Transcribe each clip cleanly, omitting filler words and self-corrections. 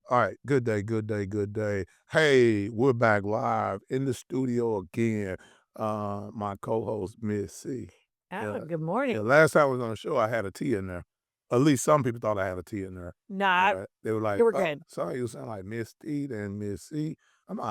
All right, good day, good day, good day. Hey, we're back live in the studio again. My co-host Missi. Oh, Yeah, good yeah. morning. Last time I was on the show, I had a T in there. At least some people thought I had a T in there. Nah, They were like, you were "Oh, good. sorry, you sound like Miss T than Miss C." I'm like,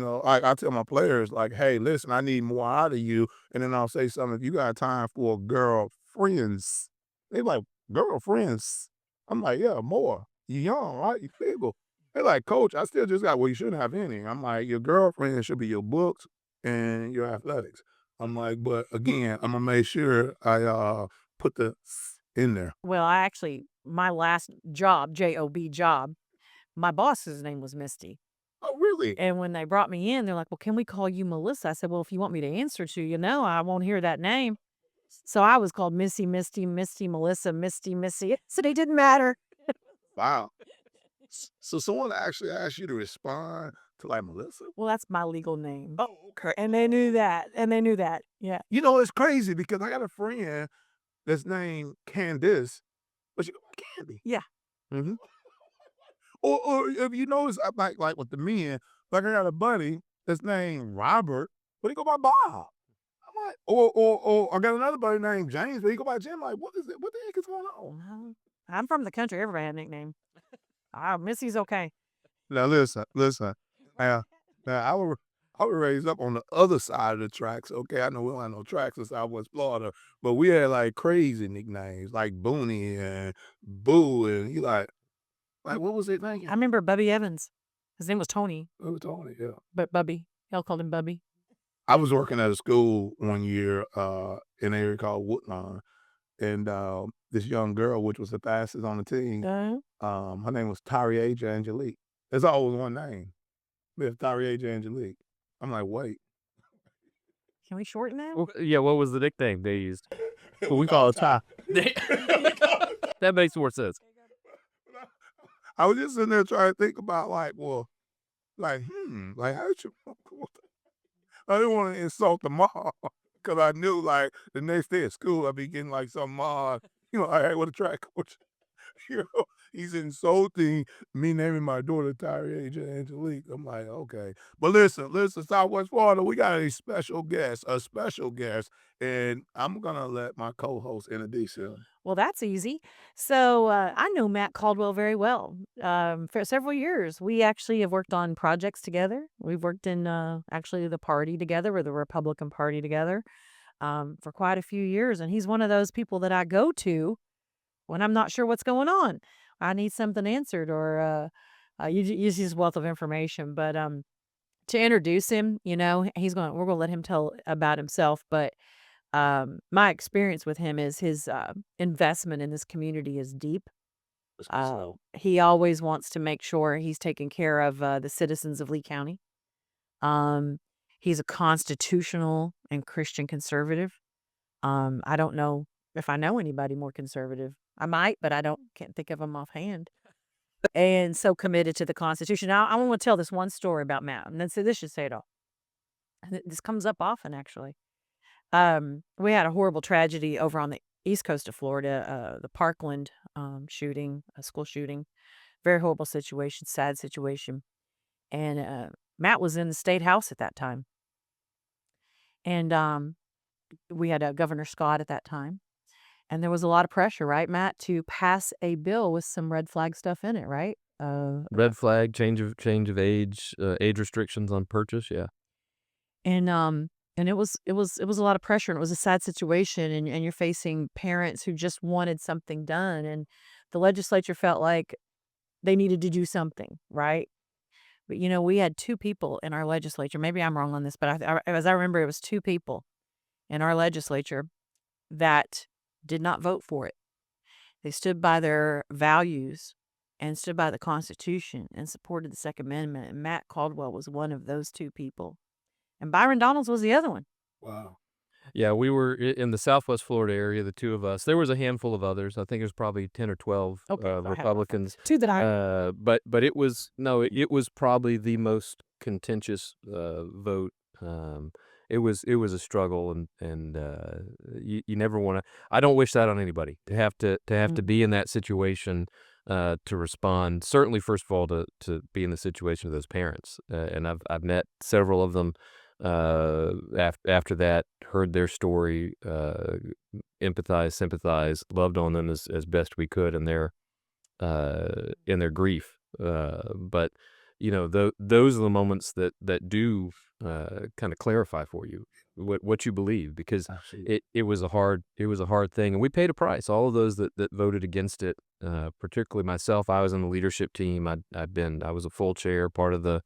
all right, I tell my players like, "Hey, listen, I need more out of you," and then I'll say something. If you got time for girlfriends, they like girlfriends. I'm like, yeah, more. You young, right? You single. They're like, "Coach, I still just got." Well, you shouldn't have any. I'm like, your girlfriend should be your books and your athletics. I'm like, but again, I'm gonna make sure I put the in there. Well, I actually my last job, J-O-B job, my boss's name was Misty. Oh, really? And when they brought me in, they're like, "Well, can we call you Melissa?" I said, "Well, if you want me to answer to you, no, I won't hear that name." So I was called Missy, Misty, Misty, Melissa, Misty, Missy. So it didn't matter. Wow. So someone actually asked you to respond to like Melissa? Well, that's my legal name. Oh, okay. And they knew that. And they knew that. Yeah. You know, it's crazy because I got a friend that's named Candice, but she go by Candy. Yeah. Mhm. Or if you notice, like with the men, like I got a buddy that's named Robert, but he go by Bob. I'm like, or I got another buddy named James, but he go by Jim. Like, what is it? What the heck is going on? Well, I'm from the country. Everybody had a nickname. Missy's okay. Now listen. Now, now I was raised up on the other side of the tracks. Okay, I know we don't have no tracks in Southwest Florida, but we had like crazy nicknames like Booney and Boo, and you like what was it I name? remember Bubby Evans. His name was Tony, It was Tony. Yeah. but Bubby. Y'all called him Bubby. I was working at a school one year in an area called Woodlawn, and this young girl, which was the fastest on the team, Uh, her name was Tariaja Angelique. There's always one name. Miss Tariaja Angelique. I'm like, wait. can we shorten that? Yeah, what was the nickname they used? We Well, we call call it it Ty. Ty. That makes more sense. I was just sitting there trying to think about like how should I didn't want to insult the mom because I knew like the next day at school I'd be getting like some mom, like, hey, what a track coach. He's insulting me naming my daughter Tyriaja Angelique. I'm like, okay. But listen, Southwest Florida, we got a special guest, and I'm gonna let my co-host introduce him. Well, that's easy. So I know Matt Caldwell very well. For several years, we actually have worked on projects together. We've worked in actually the party together, or the Republican Party together, for quite a few years. And he's one of those people that I go to when I'm not sure what's going on. I need something answered, or use his wealth of information. But to introduce him, we're going to let him tell about himself. But my experience with him is his investment in this community is deep. Let's get slow. He always wants to make sure he's taking care of the citizens of Lee County. Um, he's a constitutional and Christian conservative. I don't know if I know anybody more conservative. I might, but can't think of them offhand. And so committed to the Constitution. Now, I want to tell this one story about Matt, and then this should say it all. And this comes up often, actually. We had a horrible tragedy over on the east coast of Florida, the Parkland shooting, a school shooting. Very horrible situation, sad situation. And Matt was in the state house at that time. And we had Governor Scott at that time. And there was a lot of pressure, right, Matt, to pass a bill with some red flag stuff in it, right? Red flag, change of age restrictions on purchase, yeah. And it was a lot of pressure, and it was a sad situation, and you're facing parents who just wanted something done, and the legislature felt like they needed to do something, right? But we had two people in our legislature. Maybe I'm wrong on this, but as I remember, it was two people in our legislature that did not vote for it. They stood by their values and stood by the Constitution and supported the Second Amendment. And Matt Caldwell was one of those two people. And Byron Donalds was the other one. Wow. Yeah, we were in the Southwest Florida area, the two of us. There was a handful of others. I think it was probably 10 or 12 Okay, so I have Republicans. two that I But it was no, it was probably the most contentious vote. It was a struggle, and you never want to. I don't wish that on anybody to have to be in that situation to respond. Certainly, first of all, to be in the situation of those parents, and I've met several of them after that, heard their story, empathize, sympathize, loved on them as best we could in their grief. But those are the moments that do kind of clarify for you what you believe, because Absolutely. it was a hard thing, and we paid a price. All of those that voted against it, particularly myself. I was in the leadership team. I was a full chair, part of the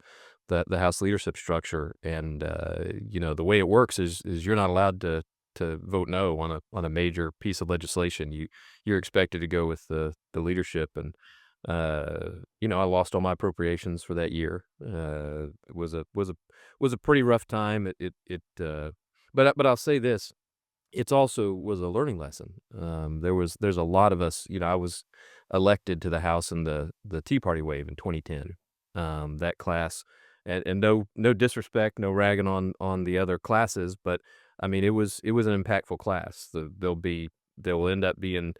House leadership structure, and the way it works is you're not allowed to vote no on a major piece of legislation. You're expected to go with the leadership, and I lost all my appropriations for that year. It was a pretty rough time. But I'll say this: it's also was a learning lesson. There's a lot of us. I was elected to the House in the Tea Party wave in 2010. That class, and no disrespect, no ragging on the other classes, but I mean it was an impactful class. There will end up being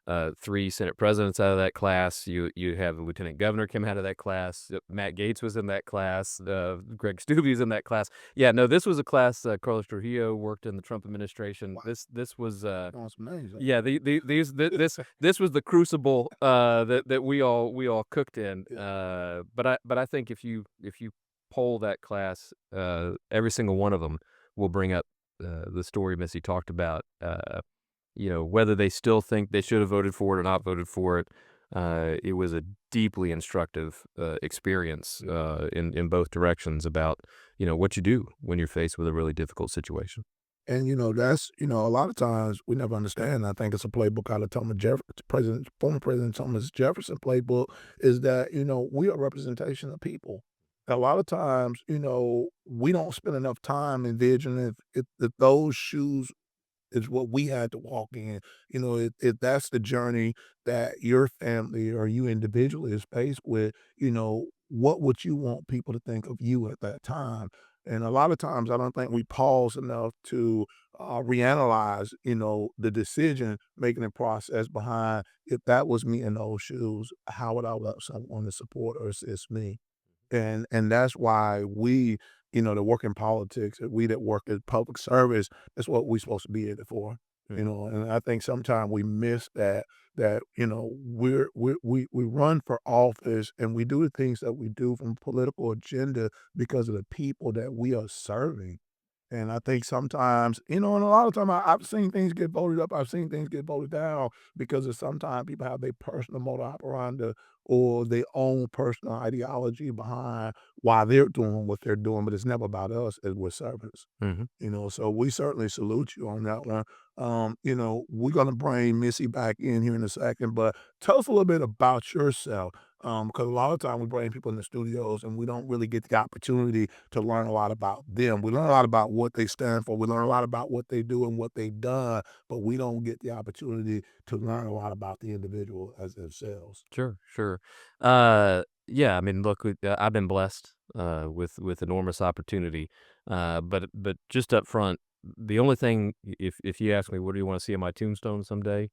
3 Senate presidents out of that class. You have a lieutenant governor came out of that class. Matt Gaetz was in that class. Greg Steube was in that class. Yeah, no, this was a class. Carlos Trujillo worked in the Trump administration. Wow. This was Doing some names. yeah, this was the crucible that we all cooked in. But I think if you poll that class, every single one of them will bring up the story Missy talked about. Whether they still think they should have voted for it or not voted for it. It was a deeply instructive experience in both directions about what you do when you're faced with a really difficult situation. And that's a lot of times we never understand. I think it's a playbook out of former President Thomas Jefferson playbook is that we are representation of people. A lot of times, we don't spend enough time envisioning if those shoes is what we had to walk in. If that's the journey that your family or you individually is faced with, what would you want people to think of you at that time? And a lot of times, I don't think we pause enough to reanalyze, the decision making process behind if that was me in those shoes, how would I love someone to support or assist me? And that's why we, that work in politics, we that work in public service, that's what we supposed to be in it for. And I think sometimes we miss that we run for office and we do the things that we do from political agenda because of the people that we are serving. And I think sometimes, and a lot of time I've seen things get voted up, I've seen things get voted down because of sometimes people have their personal motor operandi or their own personal ideology behind why they're doing what they're doing, but it's never about us as we're servants. Mhm. So we certainly salute you on that one. We're gonna bring Missy back in here in a second, but tell us a little bit about yourself. Because a lot of time we bring people in the studios and we don't really get the opportunity to learn a lot about them. We learn a lot about what they stand for. We learn a lot about what they do and what they've done, but we don't get the opportunity to learn a lot about the individual as themselves. Sure, sure. Yeah, I mean, look, I've been blessed with enormous opportunity. But just up front, the only thing, if you ask me, what do you want to see on my tombstone someday?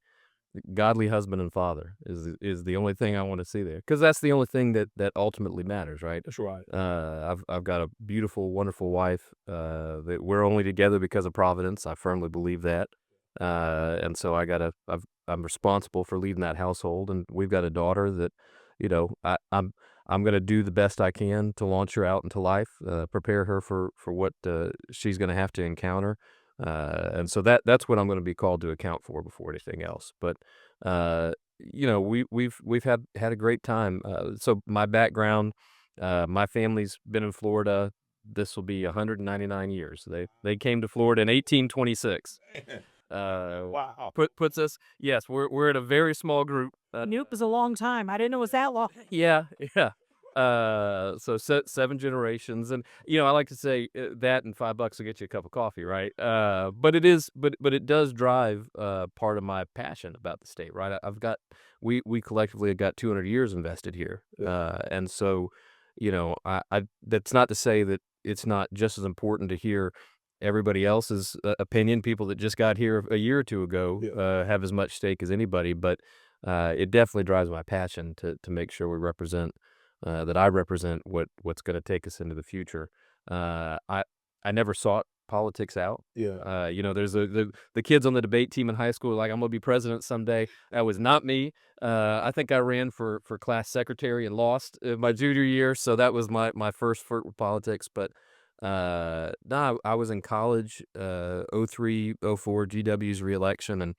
Godly husband and father is the only thing I want to see there, because that's the only thing that ultimately matters, right? That's right. I've got a beautiful, wonderful wife. That we're only together because of Providence. I firmly believe that. And so I'm responsible for leading that household, and we've got a daughter that, I'm gonna do the best I can to launch her out into life, prepare her for what she's gonna have to encounter. And so that's what I'm gonna be called to account for before anything else. But we've had a great time. So my background, my family's been in Florida. This will be 199 years. They came to Florida in 1826. Uh, Wow. puts us, yes, we're in a very small group. Nope, is a long time. I didn't know it was that long. Yeah, yeah. So 7 generations, and I like to say that and $5 will get you a cup of coffee, right? But it does drive part of my passion about the state, right? We collectively have got 200 years invested here, and so I that's not to say that it's not just as important to hear everybody else's opinion. People that just got here a year or two ago Yeah. have as much stake as anybody, but it definitely drives my passion to make sure we represent that I represent what's going to take us into the future. I never sought politics out. Yeah. There's the kids on the debate team in high school like I'm gonna be president someday. That was not me. I think I ran for class secretary and lost my junior year, so that was my first flirt with politics. But no, I was in college, 03, 04, GW's reelection, and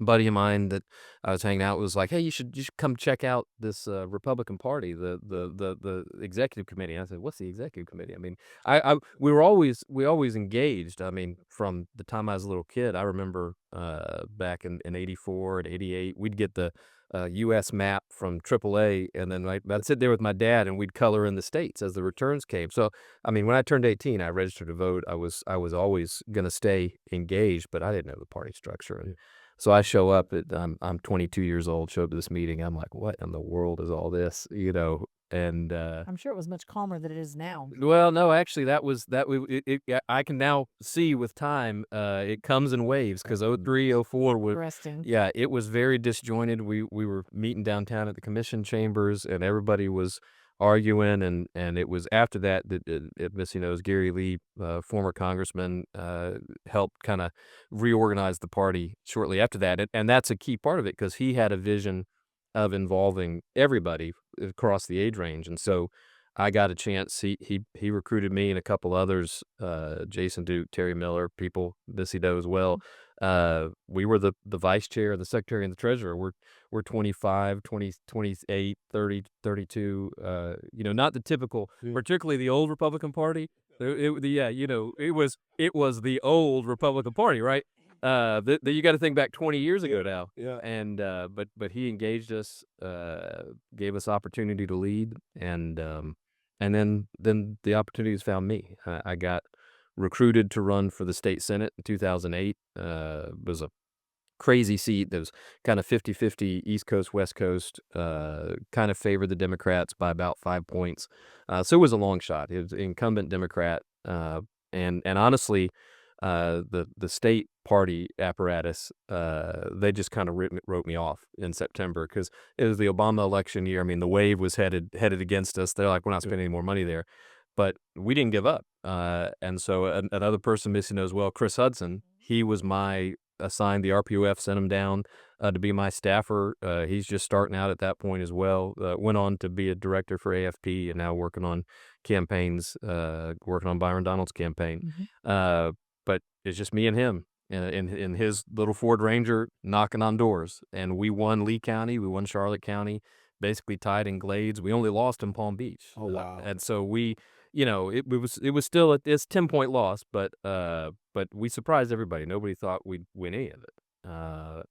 buddy of mine that I was hanging out with was like, "Hey, you should come check out this Republican Party, the executive committee." And I said, "What's the executive committee?" I mean, we always engaged. I mean, from the time I was a little kid, I remember back in '84 and '88, we'd get the U.S. map from AAA, and then I'd sit there with my dad, and we'd color in the states as the returns came. So, I mean, when I turned 18, I registered to vote. I was always going to stay engaged, but I didn't know the party structure. And so I show up I'm 22 years old, show up to this meeting. I'm like, what in the world is all this? And I'm sure it was much calmer than it is now. well, no, actually yeah, I can now see with time, it comes in waves because '03, '04 was, Interesting. yeah, it was very disjointed. We were meeting downtown at the commission chambers, and everybody was arguing, and it was after that Missy knows Gary Lee, former congressman, helped kind of reorganize the party shortly after that, and that's a key part of it because he had a vision of involving everybody across the age range, and so I got a chance. He recruited me and a couple others, Jason Duke, Terry Miller, people Missy knows well. We were the vice chair, the secretary, and the treasurer. We're 25, 20, 28, 30, 32. Not the typical, particularly the old Republican Party. It was the old Republican Party, right? You got to think back 20 years ago now. Yeah. And but he engaged us, gave us opportunity to lead, and then the opportunities found me. I got recruited to run for the state senate in 2008. Was a crazy seat. That was kind of 50-50 East Coast, West Coast, kind of favored the Democrats by about 5 points. So it was a long shot. It was incumbent Democrat. And honestly, the state party apparatus, they just kind of wrote me off in September because it was the Obama election year. I mean, the wave was headed against us. They're like, we're not spending any more money there. But we didn't give up. And so another person Missy knows well, Chris Hudson, he was my assigned. The RPOF sent him down to be my staffer. He's just starting out at that point as well. Went on to be a director for AFP and now working on campaigns, working on Byron Donald's campaign. But it's just me and him in his little Ford Ranger knocking on doors. And we won Lee County. We won Charlotte County, basically tied in Glades. We only lost in Palm Beach. Oh, wow. And so it was still it's 10-point loss, but we surprised everybody. Nobody thought we'd win any of it.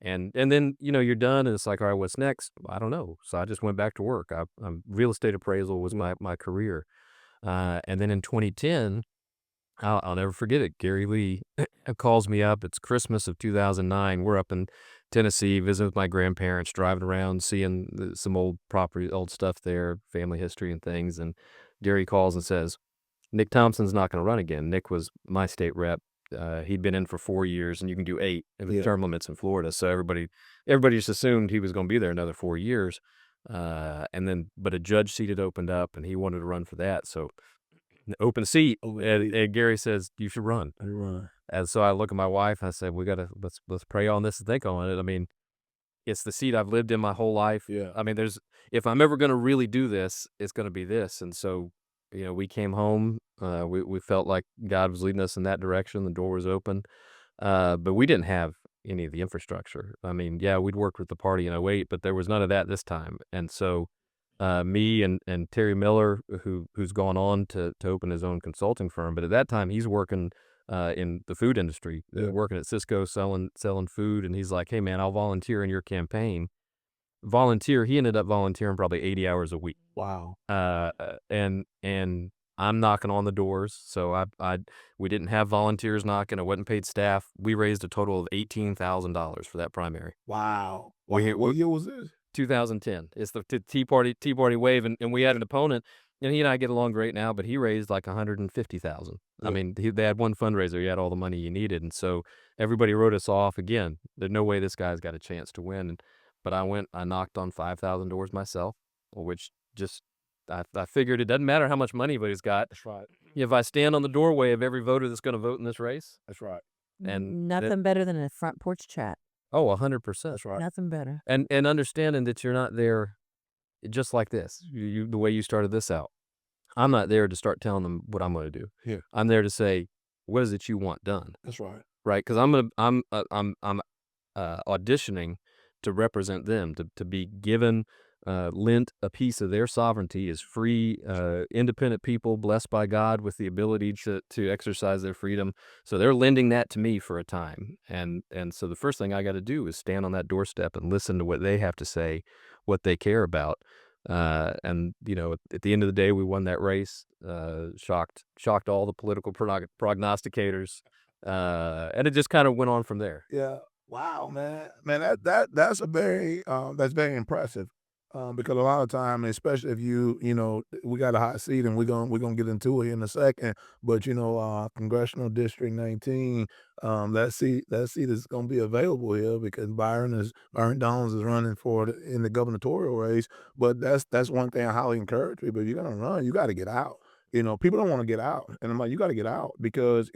And then you're done, and it's like, all right, what's next? I don't know. So I just went back to work. Real estate appraisal was my career. And then in 2010, I'll never forget it. Gary Lee calls me up. It's Christmas of 2009. We're up in Tennessee, visiting with my grandparents, driving around, seeing some old property, old stuff there, family history and things. And Gary calls and says, Nick Thompson's not going to run again. Nick was my state rep. He'd been in for 4 years, and you can do 8 with term limits in Florida. So everybody just assumed he was going to be there another 4 years. But a judge seat had opened up, and he wanted to run for that. So open seat, and Gary says, you should run. And so I look at my wife, and I said, let's pray on this and think on it. I mean, it's the seat I've lived in my whole life. Yeah. I mean, if I'm ever going to really do this, it's going to be this. And so, we came home, we felt like God was leading us in that direction. The door was open. But we didn't have any of the infrastructure. I mean, yeah, we'd worked with the party in '08, but there was none of that this time. And so, me and Terry Miller, who's gone on to open his own consulting firm, but at that time he's working in the food industry, working at Cisco selling food, and he's like, hey man, I'll volunteer in your campaign. He ended up volunteering probably 80 hours a week. Wow. And I'm knocking on the doors, so we didn't have volunteers knocking. I wasn't paid staff. We raised a total of $18,000 for that primary. Wow. What year was this? 2010. It's the Tea Party wave, and we had an opponent, and he and I get along great now, but he raised like 150,000. I mean, they had one fundraiser. He had all the money he needed, and so everybody wrote us off again. There's no way this guy's got a chance to win. but I knocked on 5,000 doors myself, which just I figured it doesn't matter how much money anybody's got. That's right. If I stand on the doorway of every voter that's going to vote in this race, That's right. and Nothing better than a front porch chat. 100%. That's right. Nothing better. And understanding that you're not there just like this. The way you started this out. I'm not there to start telling them what I'm going to do. Yeah. I'm there to say, what is it you want done? That's right. Right? Because I'm auditioning to represent them, to be given, lent a piece of their sovereignty as free, independent people blessed by God with the ability to exercise their freedom. So they're lending that to me for a time, and so the first thing I got to do is stand on that doorstep and listen to what they have to say, what they care about. And at the end of the day, we won that race. Shocked all the political prognosticators, and it just kind of went on from there. Yeah. Wow, man. Man, that's very impressive. Because a lot of time, especially if we got a hot seat and we're gonna get into it in a second, but Congressional District 19, that seat is gonna be available here because Byron Donalds is running for it in the gubernatorial race. But that's one thing I highly encourage people. If you're gonna run, you gotta get out. People don't want to get out. And I'm like, you gotta get out because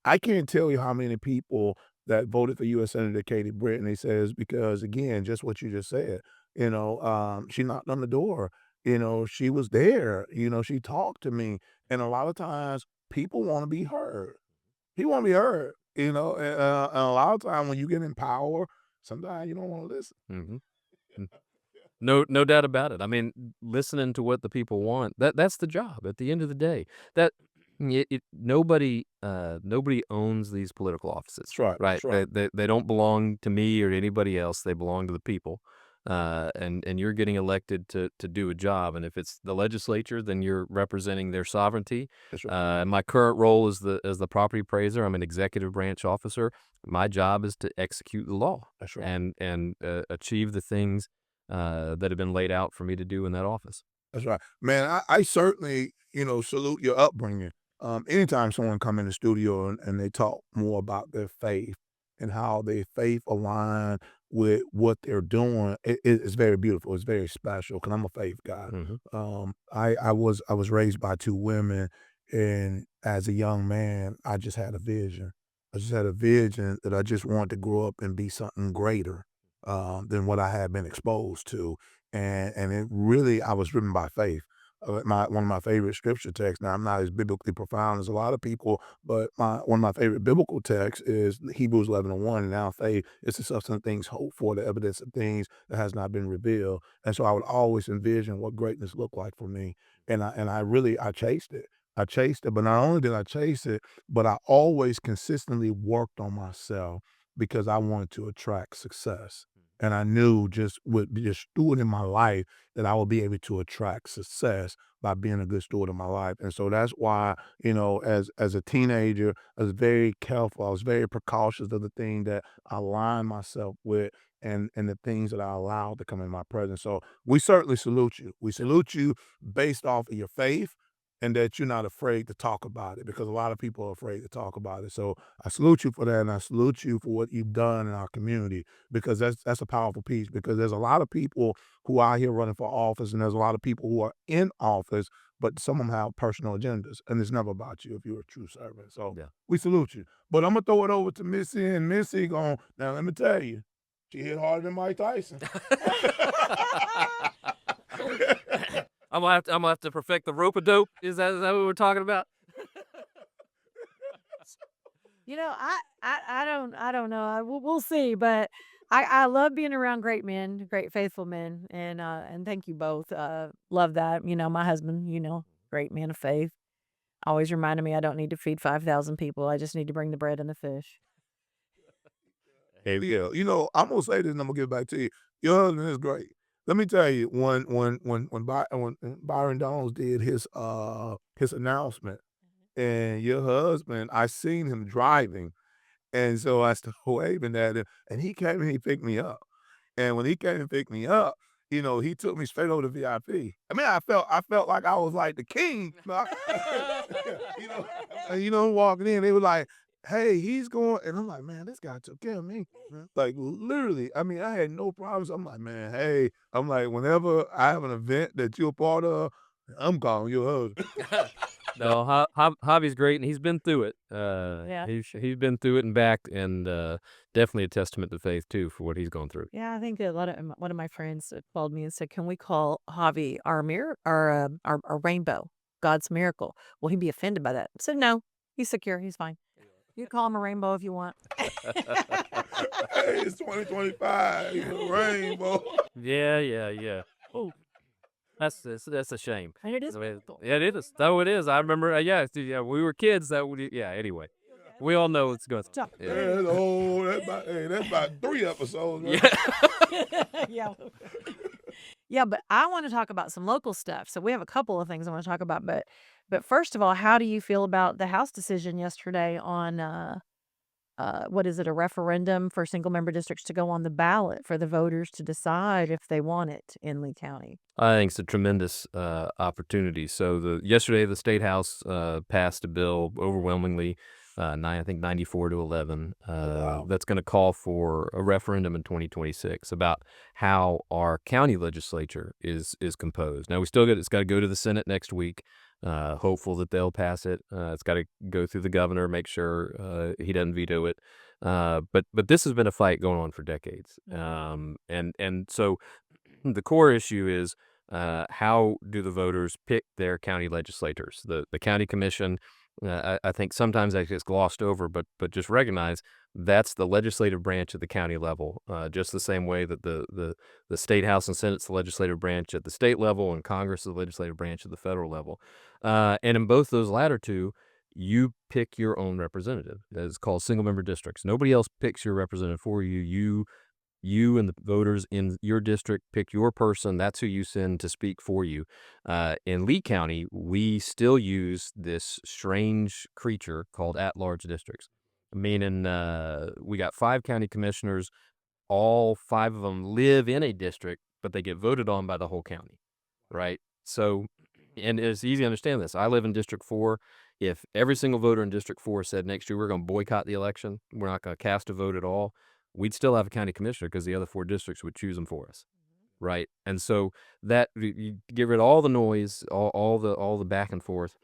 I can't tell you how many people that voted for U.S. Senator Katie Brittany says because again, just what you just said, she knocked on the door, she was there, she talked to me. And a lot of times people want to be heard. People want to be heard, and a lot of time when you get in power, sometimes you don't want to listen. Mhm. No doubt about it. I mean, listening to what the people want, that's the job at the end of the day. That nobody owns these political offices, That's right. right? That's right. They don't belong to me or to anybody else. They belong to the people. And you're getting elected to do a job. And if it's the legislature, then you're representing their sovereignty. That's right. And my current role is the property appraiser. I'm an executive branch officer. My job is to execute the law That's right. and achieve the things that have been laid out for me to do in that office. That's right. Man, I certainly, salute your upbringing. Anytime someone come in the studio and they talk more about their faith and how their faith align with what they're doing, it's very beautiful. It's very special because I'm a faith guy. Mhm. I was raised by two women, and as a young man, I just had a vision. I just had a vision that I just wanted to grow up and be something greater than what I had been exposed to. And it really I was driven by faith. One of my favorite scripture texts. Now I'm not as biblically profound as a lot of people, but one of my favorite biblical texts is Hebrews 11:1. And now faith is the substance of things hoped for, the evidence of things that has not been revealed. And so I would always envision what greatness looked like for me, and I chased it. I chased it, but not only did I chase it, but I always consistently worked on myself because I wanted to attract success. And I knew just with just stewarding my life that I would be able to attract success by being a good steward of my life. And so that's why, as a teenager, I was very careful. I was very precautious of the thing that I aligned myself with and the things that I allowed to come in my presence. So we certainly salute you. We salute you based off of your faith and that you're not afraid to talk about it because a lot of people are afraid to talk about it. So I salute you for that, and I salute you for what you've done in our community because that's a powerful piece. Because there's a lot of people who are out here running for office, and there's a lot of people who are in office, but some of them have personal agendas, and it's never about you if you're a true servant. So Yeah. we salute you. But I'm gonna throw it over to Missy, and Missy going now. Let me tell you, she hit harder than Mike Tyson. I'm gonna have to perfect the rope-a-dope. Is that what we're talking about? I don't know. We'll see, but I love being around great men, great faithful men, and thank you both. Love that. My husband, great man of faith, always reminded me I don't need to feed 5,000 people. I just need to bring the bread and the fish. Hey, yeah, I'm gonna say this, and I'm gonna give it back to you. Your husband is great. Let me tell you, when Byron Donalds did his announcement, and your husband, I seen him driving, and so I started waving at him, and he came and he picked me up. And when he came and picked me up, he took me straight over to VIP. I mean, I felt like I was like the king. You know, walking in, they were like, hey, he's going, and I'm like, man, this guy took care of me. Like literally, I mean, I had no problems. I'm like, man, hey, I'm like, whenever I have an event that you're a part of, I'm calling your husband. No, Javi's great, and he's been through it. Yeah. He's been through it and back, and definitely a testament to faith too for what he's going through. Yeah, I think a lot of one of my friends called me and said, "Can we call Javi our our rainbow, God's miracle?" Will he be offended by that? I said, "No, he's secure. He's fine. You can call him a rainbow if you want." Hey, it's 2025. He's a rainbow. Yeah. Oh, that's a shame. And it is I mean, biblical. yeah, it is. Though it is. I remember. Yeah. We were kids. That would. Yeah. Anyway, we all know it's going. Stop. Yeah. That's old. That's about 3 episodes. Right? Yeah. Yeah. Yeah, but I want to talk about some local stuff. So we have a couple of things I want to talk about, but first of all, how do you feel about the House decision yesterday on what is it, a referendum for single member districts to go on the ballot for the voters to decide if they want it in Lee County? I think it's a tremendous opportunity. So yesterday the state house passed a bill overwhelmingly, I think 94-11. Wow. That's going to call for a referendum in 2026 about how our county legislature is composed. Now it's got to go to the Senate next week. Hopeful that they'll pass it. It's got to go through the governor, make sure he doesn't veto it. But this has been a fight going on for decades. And so the core issue is how do the voters pick their county legislators? The county commission, I think sometimes that gets glossed over, but just recognize that's the legislative branch at the county level, just the same way that the state house and senate's the legislative branch at the state level and Congress is the legislative branch at the federal level. And in both those latter two, you pick your own representative. It's called single member districts. Nobody else picks your representative for you. You and the voters in your district pick your person. That's who you send to speak for you. In Lee County, we still use this strange creature called at-large districts, meaning we got 5 county commissioners. All 5 of them live in a district, but they get voted on by the whole county, right? So, and it's easy to understand this. I live in District 4. If every single voter in District 4 said next year we're going to boycott the election, we're not going to cast a vote at all, we'd still have a county commissioner because the other 4 districts would choose them for us, right? And so that you get rid of all the noise, all the back and forth.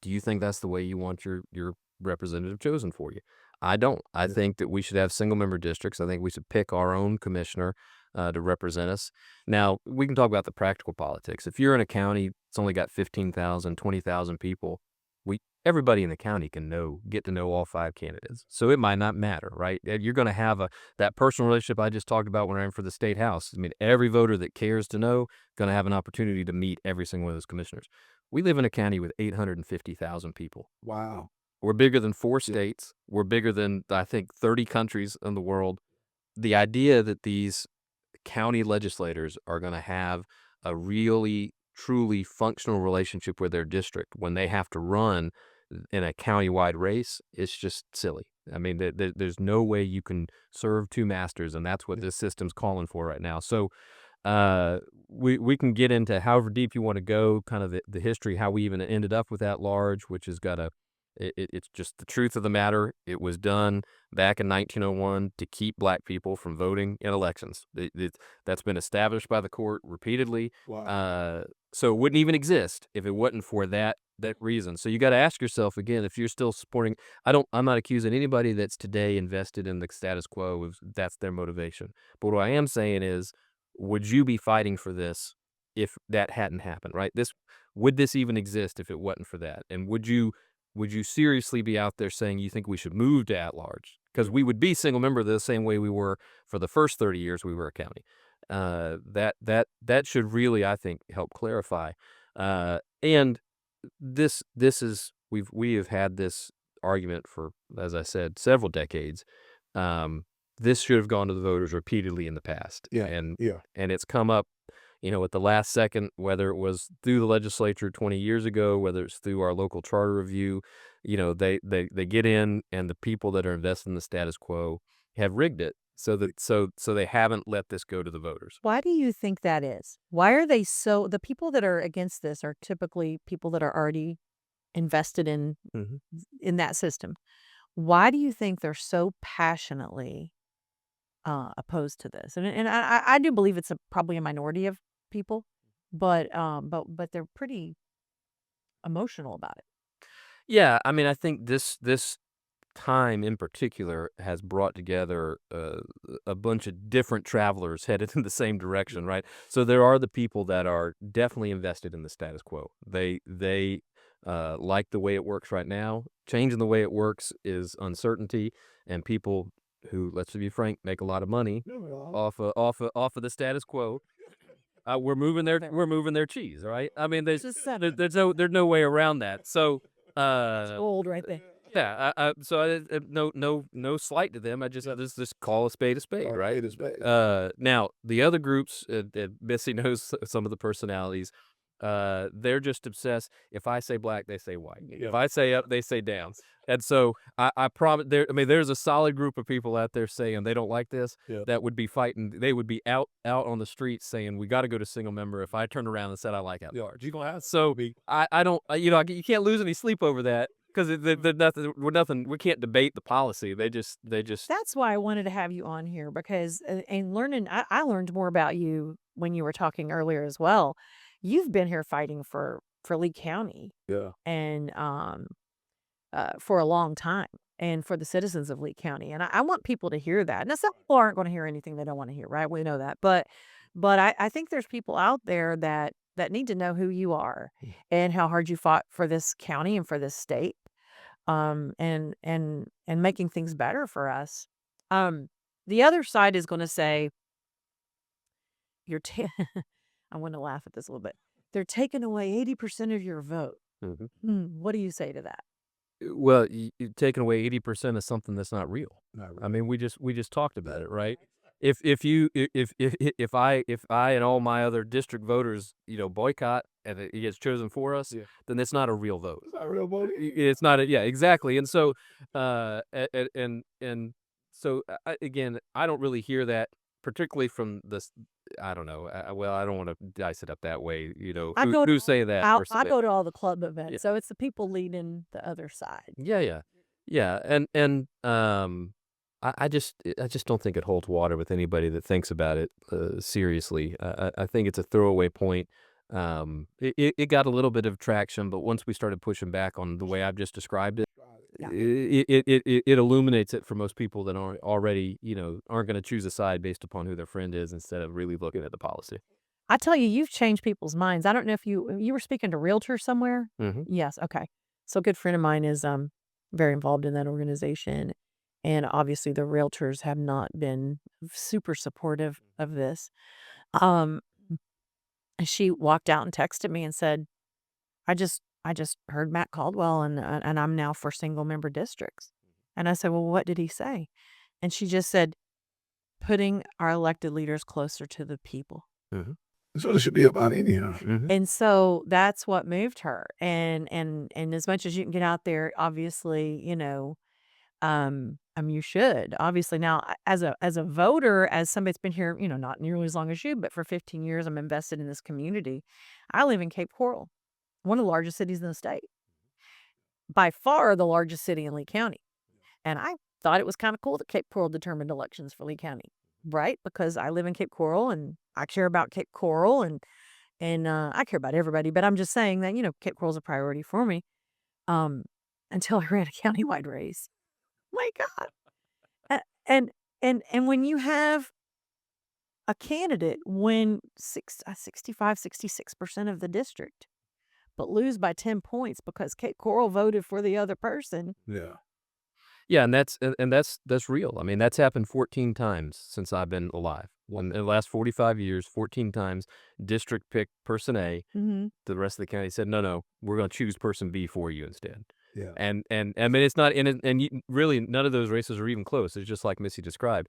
Do you think that's the way you want your representative chosen for you? I don't. I think that we should have single member districts. I think we should pick our own commissioner to represent us. Now, we can talk about the practical politics. If you're in a county that's only got 15,000, 20,000 people, everybody in the county can get to know all 5 candidates. So it might not matter, right? You're going to have that personal relationship I just talked about when I ran for the state house. I mean, every voter that cares to know going to have an opportunity to meet every single one of those commissioners. We live in a county with 850,000 people. Wow. We're bigger than 4 states. We're bigger than, I think, 30 countries in the world. The idea that these county legislators are going to have a really, truly functional relationship with their district when they have to run in a county-wide race, it's just silly. I mean, there's no way you can serve 2 masters, and that's what this system's calling for right now. So we can get into however deep you want to go, kind of the history, how we even ended up with that large, which has got it's just the truth of the matter. It was done back in 1901 to keep black people from voting in elections. That's been established by the court repeatedly. Wow. So it wouldn't even exist if it wasn't for that reason. So you got to ask yourself again, if you're still supporting, I'm not accusing anybody that's today invested in the status quo if that's their motivation. But what I am saying is, would you be fighting for this if that hadn't happened, right? Would this even exist if it wasn't for that? And would you seriously be out there saying you think we should move to at-large? Because we would be single member the same way we were for the first 30 years we were a county. That should really, I think, help clarify. And this is we have had this argument for, as I said, several decades. This should have gone to the voters repeatedly in the past. Yeah. And Yeah. it's come up, at the last second, whether it was through the legislature 20 years ago, whether it's through our local charter review, they get in, and the people that are invested in the status quo have rigged it so they haven't let this go to the voters. Why do you think that is? Why are they the people that are against this are typically people that are already invested in Mm-hmm. in that system. Why do you think they're so passionately opposed to this? And I do believe it's probably a minority of people, but they're pretty emotional about it. Yeah, I mean, I think this time in particular has brought together a bunch of different travelers headed in the same direction, right? So there are the people that are definitely invested in the status quo. They like the way it works right now. Changing the way it works is uncertainty, and people who, let's be frank, make a lot of money off of the status quo. We're moving their cheese, right? I mean, Just said there's no way around that. So, it's uh, gold right there. yeah, no slight to them. I just call a spade, Or right? it is bad. Now the other groups, Missy knows some of the personalities. They're just obsessed. If I say black, they say white. If Yeah. I say up, they say down. And so I promise there. I mean, there's a solid group of people out there saying they don't like this. Yeah. That would be fighting. They would be out on the streets saying we got to go to single member. If I turned around and said I like at Yeah. large, You gonna have so to be. I don't. You can't lose any sleep over that. Because they're nothing, we're nothing. We can't debate the policy. They just. That's why I wanted to have you on here because and learning I learned more about you when you were talking earlier as well. You've been here fighting for Lee County Yeah. and for a long time and for the citizens of Lee County. And I want people to hear that. Now some people aren't going to hear anything they don't want to hear, right? We know that. But I think there's people out there that need to know who you are and how hard you fought for this county and for this state and making things better for us. Um, the other side is going to say you're. I want to laugh at this a little bit. They're taking away 80% of your vote. Mhm. What do you say to that? Well, you've taken away 80% of something that's not real. Not I really. mean, we just talked about it, right? If I and all my other district voters, boycott and it gets chosen for us, Yeah. then it's not a real vote. It's not real voting. It's not a, yeah, exactly. And so, and so again, I don't really hear that particularly from this. I don't know. Well, I don't want to dice it up that way. I Who go to who's saying that? I go to all the club Yeah. events, so it's the people leading the other side. Yeah, yeah. Yeah, and I just don't think it holds water with anybody that thinks about it, seriously. I think it's a throwaway point. It got a little bit of traction, but once we started pushing back on the way I've just described it, Yeah. it illuminates it for most people that aren't already, aren't gonna choose a side based upon who their friend is instead of really looking at the policy. I tell you, you've changed people's minds. I don't know if you were speaking to realtors somewhere? Mhm. Yes, okay. So a good friend of mine is, very involved in that organization, and obviously the realtors have not been super supportive of this. Um, and she walked out and texted me and said, "I just heard Matt Caldwell and I'm now for single member districts." And I said, "Well, what did he say?" And she just said, "Putting our elected leaders closer to the people." Mhm. That's what it should be about anyhow. Mhm. And so that's what moved her. And as much as you can get out there, obviously, you should. Obviously now as a voter, as somebody that's been here, not nearly as long as you, but for 15 years I'm invested in this community. I live in Cape Coral, one of the largest cities in the state. By far the largest city in Lee County. And I thought it was kind of cool that Cape Coral determined elections for Lee County, right? Because I live in Cape Coral and I care about Cape Coral and I care about everybody, but I'm just saying that, Cape Coral's a priority for me, um, until I ran a countywide race. My God. A and when you have a candidate win 65, 66% of the district, but lose by 10 points because Cape Coral voted for the other person. Yeah. Yeah, and that's real. I mean, that's happened 14 times since I've been alive. In the last 45 years, 14 times, district picked person A. Mhm. The rest of the county said, "No, no, we're gonna choose person B for you instead." Yeah. And I mean, it's not and really none of those races are even close. It's just like Missy described.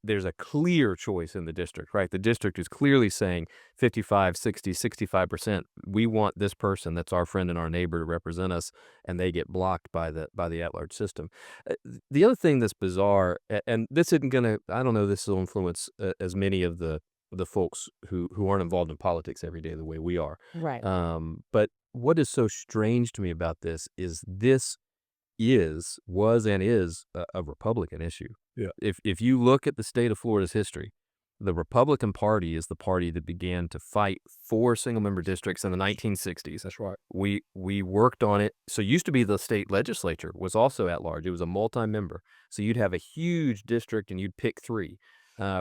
There's a clear choice in the district, right? The district is clearly saying 55, 60, 65%. We want this person that's our friend and our neighbor to represent us, and they get blocked by the at-large system. The other thing that's bizarre, and this isn't gonna, I don't know, this will influence as many of the folks who aren't involved in politics every day the way we are. Right. But what is so strange to me about this is this was and is a Republican issue. Yeah. If you look at the state of Florida's history, the Republican Party is the party that began to fight for single-member districts in the 1960s. That's right. We worked on it. So it used to be the state legislature was also at large. It was a multi-member. So you'd have a huge district and you'd pick 3,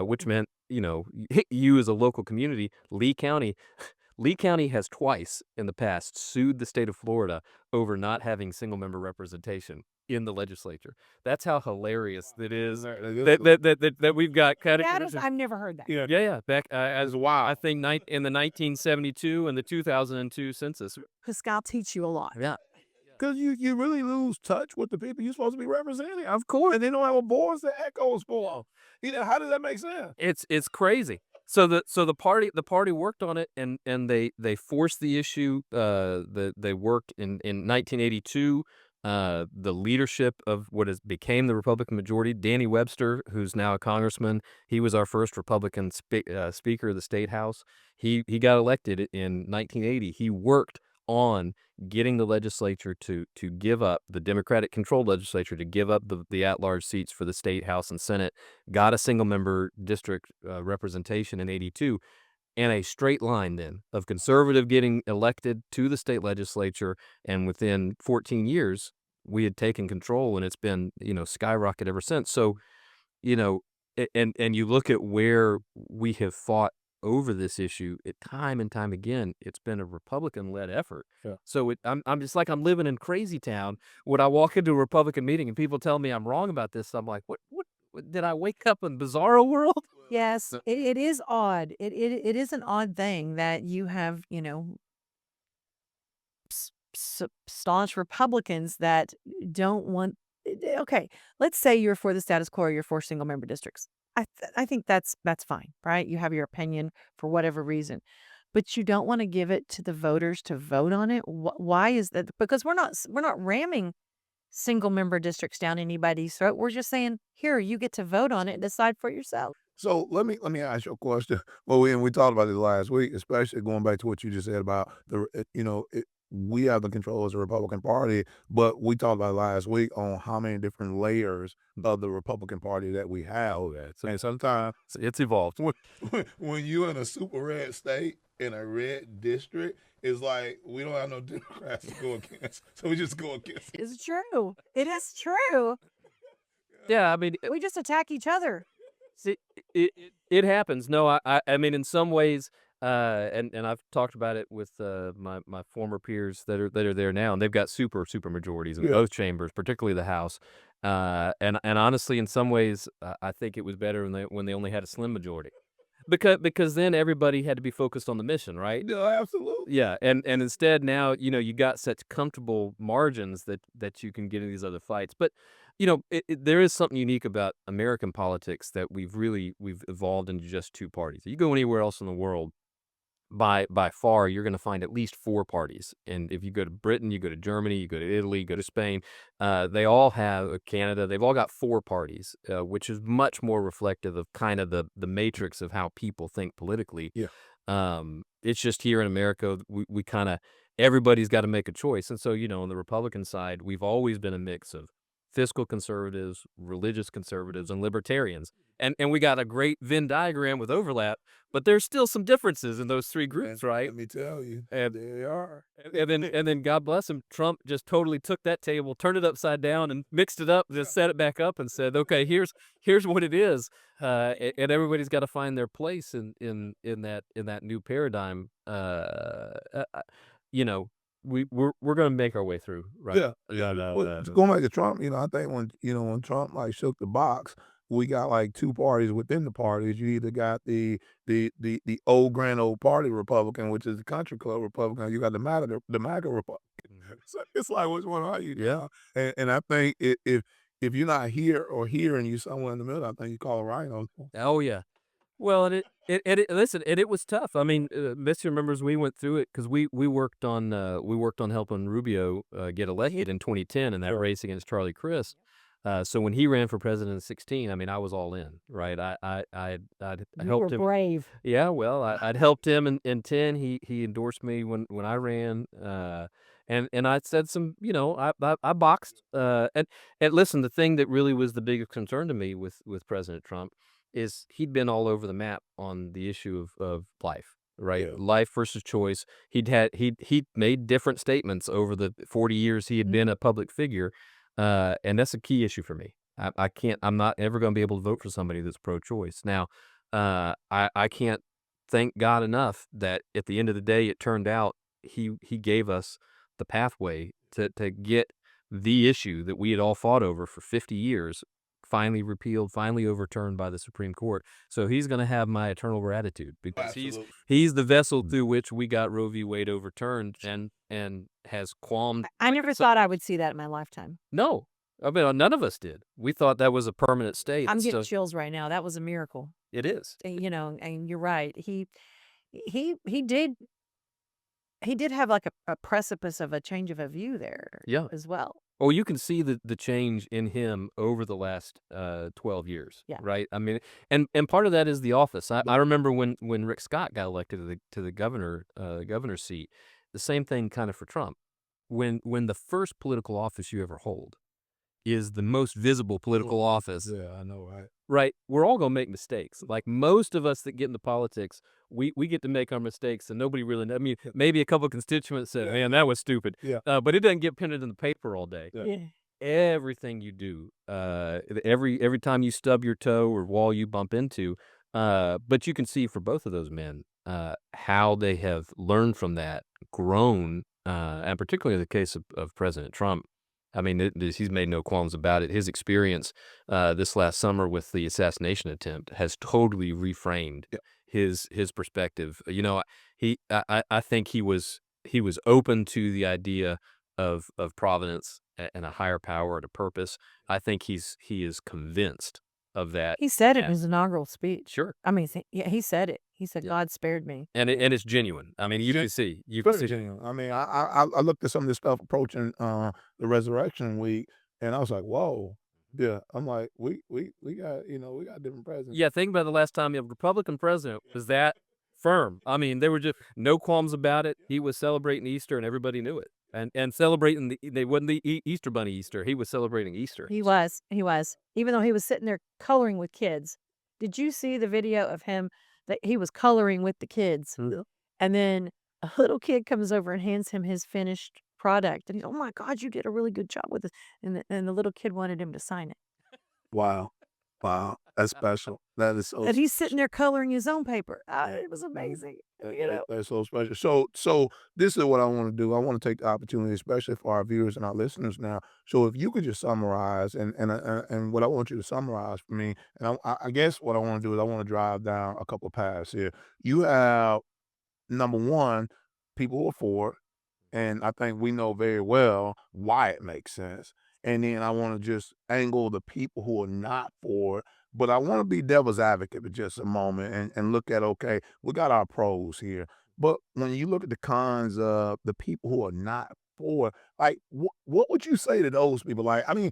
which meant, you as a local community, Lee County has twice in the past sued the state of Florida over not having single-member representation in the legislature. That's how hilarious it is that we've got kind of. I've never heard that. Yeah. Yeah. Back as Wow. I think in the 1972 and the 2002 census. Pascal teach you a lot. Yeah. Because you really lose touch with the people you're supposed to be representing. Of course. And they don't have a voice that echoes for them. How does that make sense? It's crazy. So the party worked on it and they forced the issue. They worked in 1982. The leadership of what became the Republican majority, Danny Webster, who's now a congressman, he was our first Republican Speaker of the State House. He got elected in 1980. He worked on getting the legislature to give up, the Democratic-controlled legislature, to give up the at-large seats for the State House and Senate, got a single-member district representation in 82, and a straight line then of conservative getting elected to the state legislature, and within 14 years, we had taken control, and it's been, skyrocket ever since. So, and you look at where we have fought over this issue time and time again, it's been a Republican-led effort. Yeah. So I'm just like I'm living in crazy town. When I walk into a Republican meeting and people tell me I'm wrong about this, I'm like, what did I wake up in bizarro world? Yes, it is odd. It is an odd thing that you have, staunch Republicans that don't want. Okay, let's say you're for the status quo, or you're for single member districts. I think that's fine, right? You have your opinion for whatever reason, but you don't want to give it to the voters to vote on it. Why is that? Because we're not ramming single member districts down anybody's throat. We're just saying, here, you get to vote on it and decide for yourself. So let me ask you a question. Well, we talked about it last week, especially going back to what you just said about we have the control as a Republican Party, but we talked about it last week on how many different layers of the Republican Party that we have. Oh, yeah, And sometimes it's evolved. when you're in a super red state in a red district, it's like we don't have no Democrats to go against, so we just go against. It's true. It is true. Yeah, I mean, We just attack each other. see, it happens. No, I mean, in some ways, and I've talked about it with my former peers that are there now, and they've got super majorities in Yeah. both chambers, particularly the House. And honestly, in some ways, I think it was better when they only had a slim majority, because then everybody had to be focused on the mission, right? No, absolutely. Yeah, and instead now, you got such comfortable margins that you can get in these other fights. But, there is something unique about American politics that we've evolved into just 2 parties. You go anywhere else in the world, by far, you're gonna find at least 4 parties. And if you go to Britain, you go to Germany, you go to Italy, you go to Spain, they all have Canada, they've all got 4 parties, which is much more reflective of kind of the matrix of how people think politically. Yeah. It's just here in America, we kinda everybody's gotta make a choice. And so, on the Republican side, we've always been a mix of fiscal conservatives, religious conservatives, and libertarians. And we got a great Venn diagram with overlap, but there's still some differences in those 3 groups, right? Let me tell you, And they are. and then God bless him, Trump just totally took that table, turned it upside down, and mixed it up, just set it back up, and said, "Okay, here's what it is," and everybody's got to find their place in that new paradigm. We're gonna make our way through, right? Yeah. Yeah, no, Well, going back to Trump, I think when Trump like shook the box, we got like 2 parties within the parties. You either got the old grand old party Republican, which is the country club Republican, or you got the MAGA Republican. So it's like which one are you? Yeah. And I think if you're not here or here and you're somewhere in the middle, I think you call a rhino. Oh, yeah. Well, listen, and it was tough. I mean, Missi remembers we went through it because we worked on helping Rubio get elected in 2010 in that race against Charlie Crist. So when he ran for president in 16, I mean, I was all in, right? I'd helped him. Brave. Yeah, well, I'd helped him in 10. He endorsed me when I ran, And I said some, I boxed. And listen, the thing that really was the biggest concern to me with President Trump is he'd been all over the map on the issue of life, right? Yeah. Life versus choice. He'd made different statements over the 40 years he had been a public figure, and that's a key issue for me. I can't. I'm not ever going to be able to vote for somebody that's pro-choice. Now, I can't thank God enough that at the end of the day, it turned out he gave us the pathway to get the issue that we had all fought over for 50 years finally repealed, finally overturned by the Supreme Court. So he's going to have my eternal gratitude because Absolutely. he's the vessel through which we got Roe v. Wade overturned and has qualmed. I never thought I would see that in my lifetime. No, I mean none of us did. We thought that was a permanent state. I'm It's getting still- chills right now. That was a miracle. it is. And you're right. He did have like a precipice of a change of a view there Yeah. as well. Well, you can see the change in him over the last 12 years, Yeah. right? I mean, and part of that is the office. I remember when Rick Scott got elected to the governor's seat, the same thing kind of for Trump. When the first political office you ever hold is the most visible political office, Yeah, I know, right? right? We're all gonna make mistakes. Like most of us that get into politics, we get to make our mistakes, and nobody really. I mean, maybe a couple of constituents said, Yeah. "Man, that was stupid," Yeah. but it doesn't get printed in the paper all day. Yeah. Yeah. Everything you do, every time you stub your toe or wall you bump into, but you can see for both of those men, how they have learned from that, grown, and particularly in the case of President Trump. I mean, he's made no qualms about it. His experience this last summer with the assassination attempt has totally reframed Yeah. his perspective. I think he was open to the idea of providence and a higher power and a purpose. I think he is convinced of that. He said it in Yeah. his inaugural speech. Sure. I mean, yeah, he said it. He said, Yeah. "God spared me." And it's genuine. I mean, you Gen- can see. You can Very see. genuine. I mean, I looked at some of this stuff approaching the resurrection week, and I was like, whoa. Yeah, I'm like, we got we got different presidents. Yeah, think about the last time a Republican president was that firm. I mean, they were just no qualms about it. He was celebrating Easter, and everybody knew it. And celebrating they wasn't the Easter Bunny Easter. He was celebrating Easter. He was. Even though he was sitting there coloring with kids. Did you see the video of him that he was coloring with the kids? Yeah. And then a little kid comes over and hands him his finished product. And he's, "Oh my God, you did a really good job with this." And the little kid wanted him to sign it. Wow. Wow. That's special. That is so And he's sitting there coloring his own paper. It was amazing. That's so special. So this is what I want to do. I want to take the opportunity, especially for our viewers and our listeners now. So if you could just summarize and what I want you to summarize for me, and I guess what I want to do is I want to drive down a couple paths here. You have number one, people who are for it, and I think we know very well why it makes sense. And then I want to just angle the people who are not for it. But I want to be devil's advocate for just a moment and look at, okay, we got our pros here. But when you look at the cons of the people who are not for it, like, what would you say to those people? Like, I mean,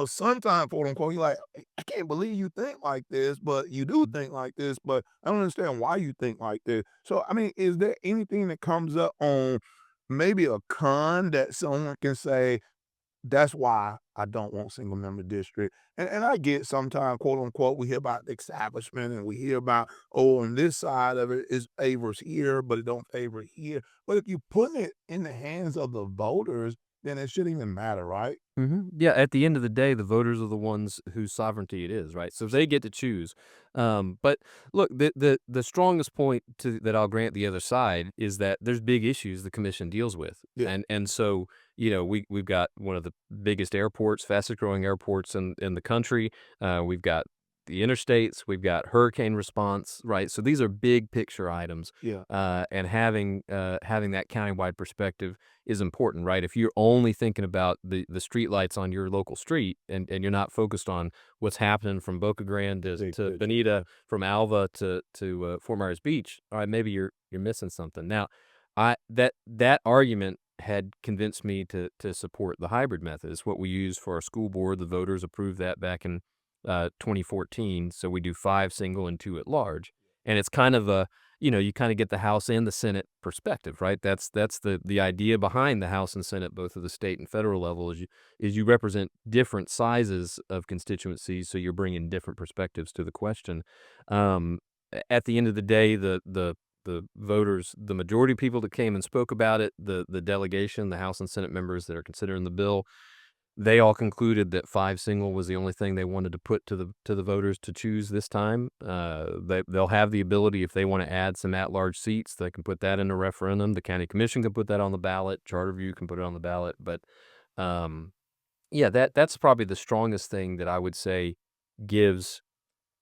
sometimes, quote unquote, you're like, I can't believe you think like this, but you do think like this, but I don't understand why you think like this. So, I mean, is there anything that comes up on maybe a con that someone can say, that's why I don't want single member district. And I get sometimes, quote unquote, we hear about the establishment and we hear about, oh, on this side of it is favors here, but it don't favor here. But if you put it in the hands of the voters, then it shouldn't even matter, right? Yeah, at the end of the day, the voters are the ones whose sovereignty it is, right? So they get to choose. But look, the strongest point that I'll grant the other side is that there's big issues the commission deals with, Yeah. and so we've got one of the biggest airports, fastest growing airports in the country. We've got the interstates, we've got hurricane response, right? So these are big picture items. Yeah. And having that countywide perspective is important, right? If you're only thinking about the street lights on your local street and you're not focused on what's happening from Boca Grande to Big picture. Bonita, from Alva to Fort Myers Beach, all right, maybe you're missing something. Now, that argument had convinced me to support the hybrid method. It's what we use for our school board. The voters approved that back in 2014. So we do 5 single and 2 at large, and it's kind of you kind of get the House and the Senate perspective, right? That's the idea behind the House and Senate, both at the state and federal level, is you represent different sizes of constituencies, so you're bringing different perspectives to the question. At the end of the day, the voters, the majority of people that came and spoke about it, the delegation, the House and Senate members that are considering the bill, they all concluded that 5 single was the only thing they wanted to put to the voters to choose this time. They'll have the ability, if they want to add some at-large seats, they can put that in a referendum. The county commission can put that on the ballot. Charter Review can put it on the ballot. But yeah, that's probably the strongest thing that I would say gives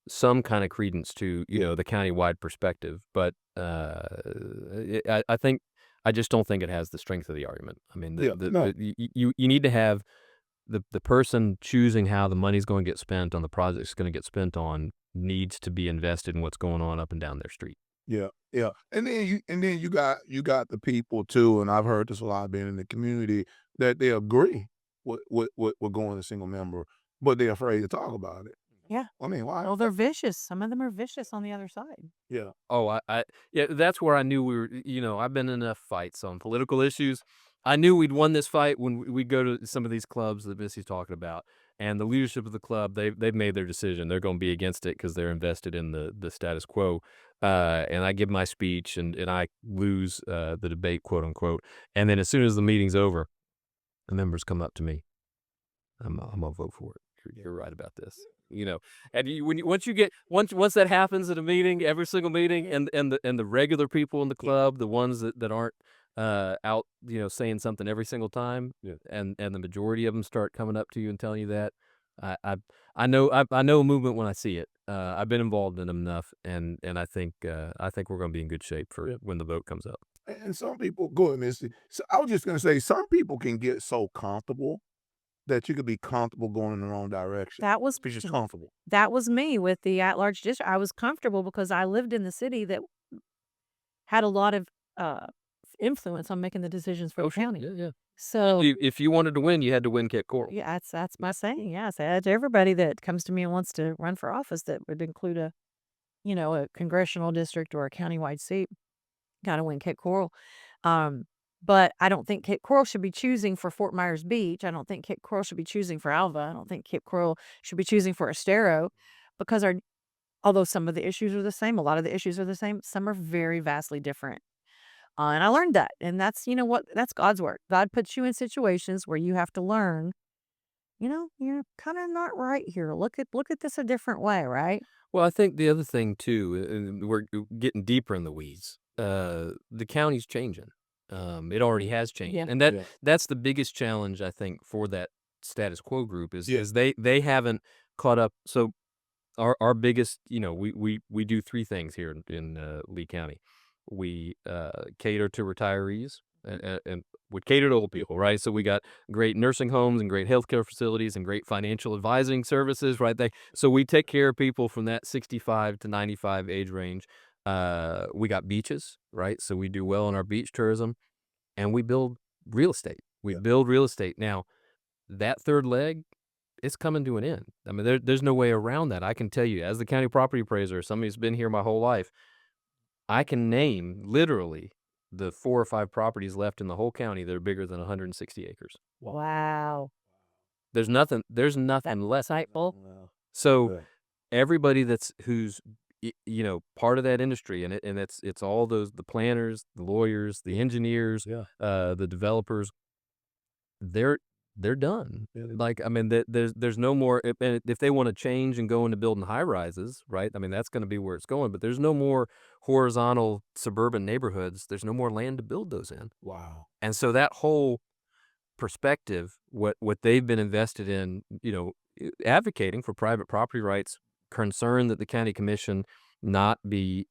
some kind of credence to the countywide perspective. But I think I just don't think it has the strength of the argument. I mean, No. you need to have the person choosing how the money's going to get spent on the project's going to get spent on needs to be invested in what's going on up and down their street. Yeah, yeah, and then you got the people too, and I've heard this a lot being in the community, that they agree with going to single member, but they're afraid to talk about it. Yeah. I mean, why? Well, they're vicious. Some of them are vicious on the other side. Yeah, Oh, yeah, that's where I knew we were. I've been in enough fights on political issues. I knew we'd won this fight when we go to some of these clubs that Missi's talking about, and the leadership of the club, they've made their decision. They're going to be against it because they're invested in the status quo. And I give my speech, and I lose the debate, quote unquote. And then as soon as the meeting's over, the members come up to me. I'm gonna vote for it. You're right about this. And once that happens at a meeting, every single meeting, and the regular people in the club, the ones that aren't out, saying something every single time, and the majority of them start coming up to you and telling you that, I know a movement when I see it. I've been involved in them enough, and I think we're going to be in good shape for when the vote comes up. and some people go ahead, Missy. So I was just gonna say, some people can get so comfortable that you could be comfortable going in the wrong direction. That was It's just comfortable. that was me with the at-large district. I was comfortable because I lived in the city that had a lot of influence on making the decisions for the Sure. county. Yeah. So If you wanted to win, you had to win Kit Coral. yeah, that's my saying. Yeah, I say to everybody that comes to me and wants to run for office that would include a congressional district or a countywide seat. Got to win Kit Coral. But I don't think Kit Coral should be choosing for Fort Myers Beach. I don't think Kit Coral should be choosing for Alva. I don't think Kit Coral should be choosing for Estero, because although some of the issues are the same, a lot of the issues are the same, some are very vastly different. And I learned that, and that's God's work. God puts you in situations where you have to learn. You're kind of not right here. Look at this a different way, right? Well, I think the other thing too, and we're getting deeper in the weeds. The county's changing. It already has changed, Yeah. and Yeah. that's the biggest challenge I think for that status quo group is Yeah. is they haven't caught up. So our biggest, we do 3 things here in Lee County. We cater to retirees and we cater to old people, right? So we got great nursing homes and great healthcare facilities and great financial advising services, right? So we take care of people from that 65 to 95 age range. We got beaches, right? So we do well in our beach tourism, and we build real estate. We Yeah. build real estate. Now, that third leg, it's coming to an end. I mean, there's no way around that. I can tell you, as the county property appraiser, somebody who's been here my whole life, I can name literally the 4 or 5 properties left in the whole county that are bigger than 160 acres. Wow. There's nothing That's left. insightful. Wow. So Good. everybody who's part of that industry, and it's all the planners, the lawyers, the engineers, Yeah. the developers, they're done. Yeah, Like, I mean, there's no more. If they want to change and go into building high rises, right? I mean, that's going to be where it's going. But there's no more horizontal suburban neighborhoods. There's no more land to build those in. Wow. And so that whole perspective, what they've been invested in, advocating for private property rights, concerned that the county commission not be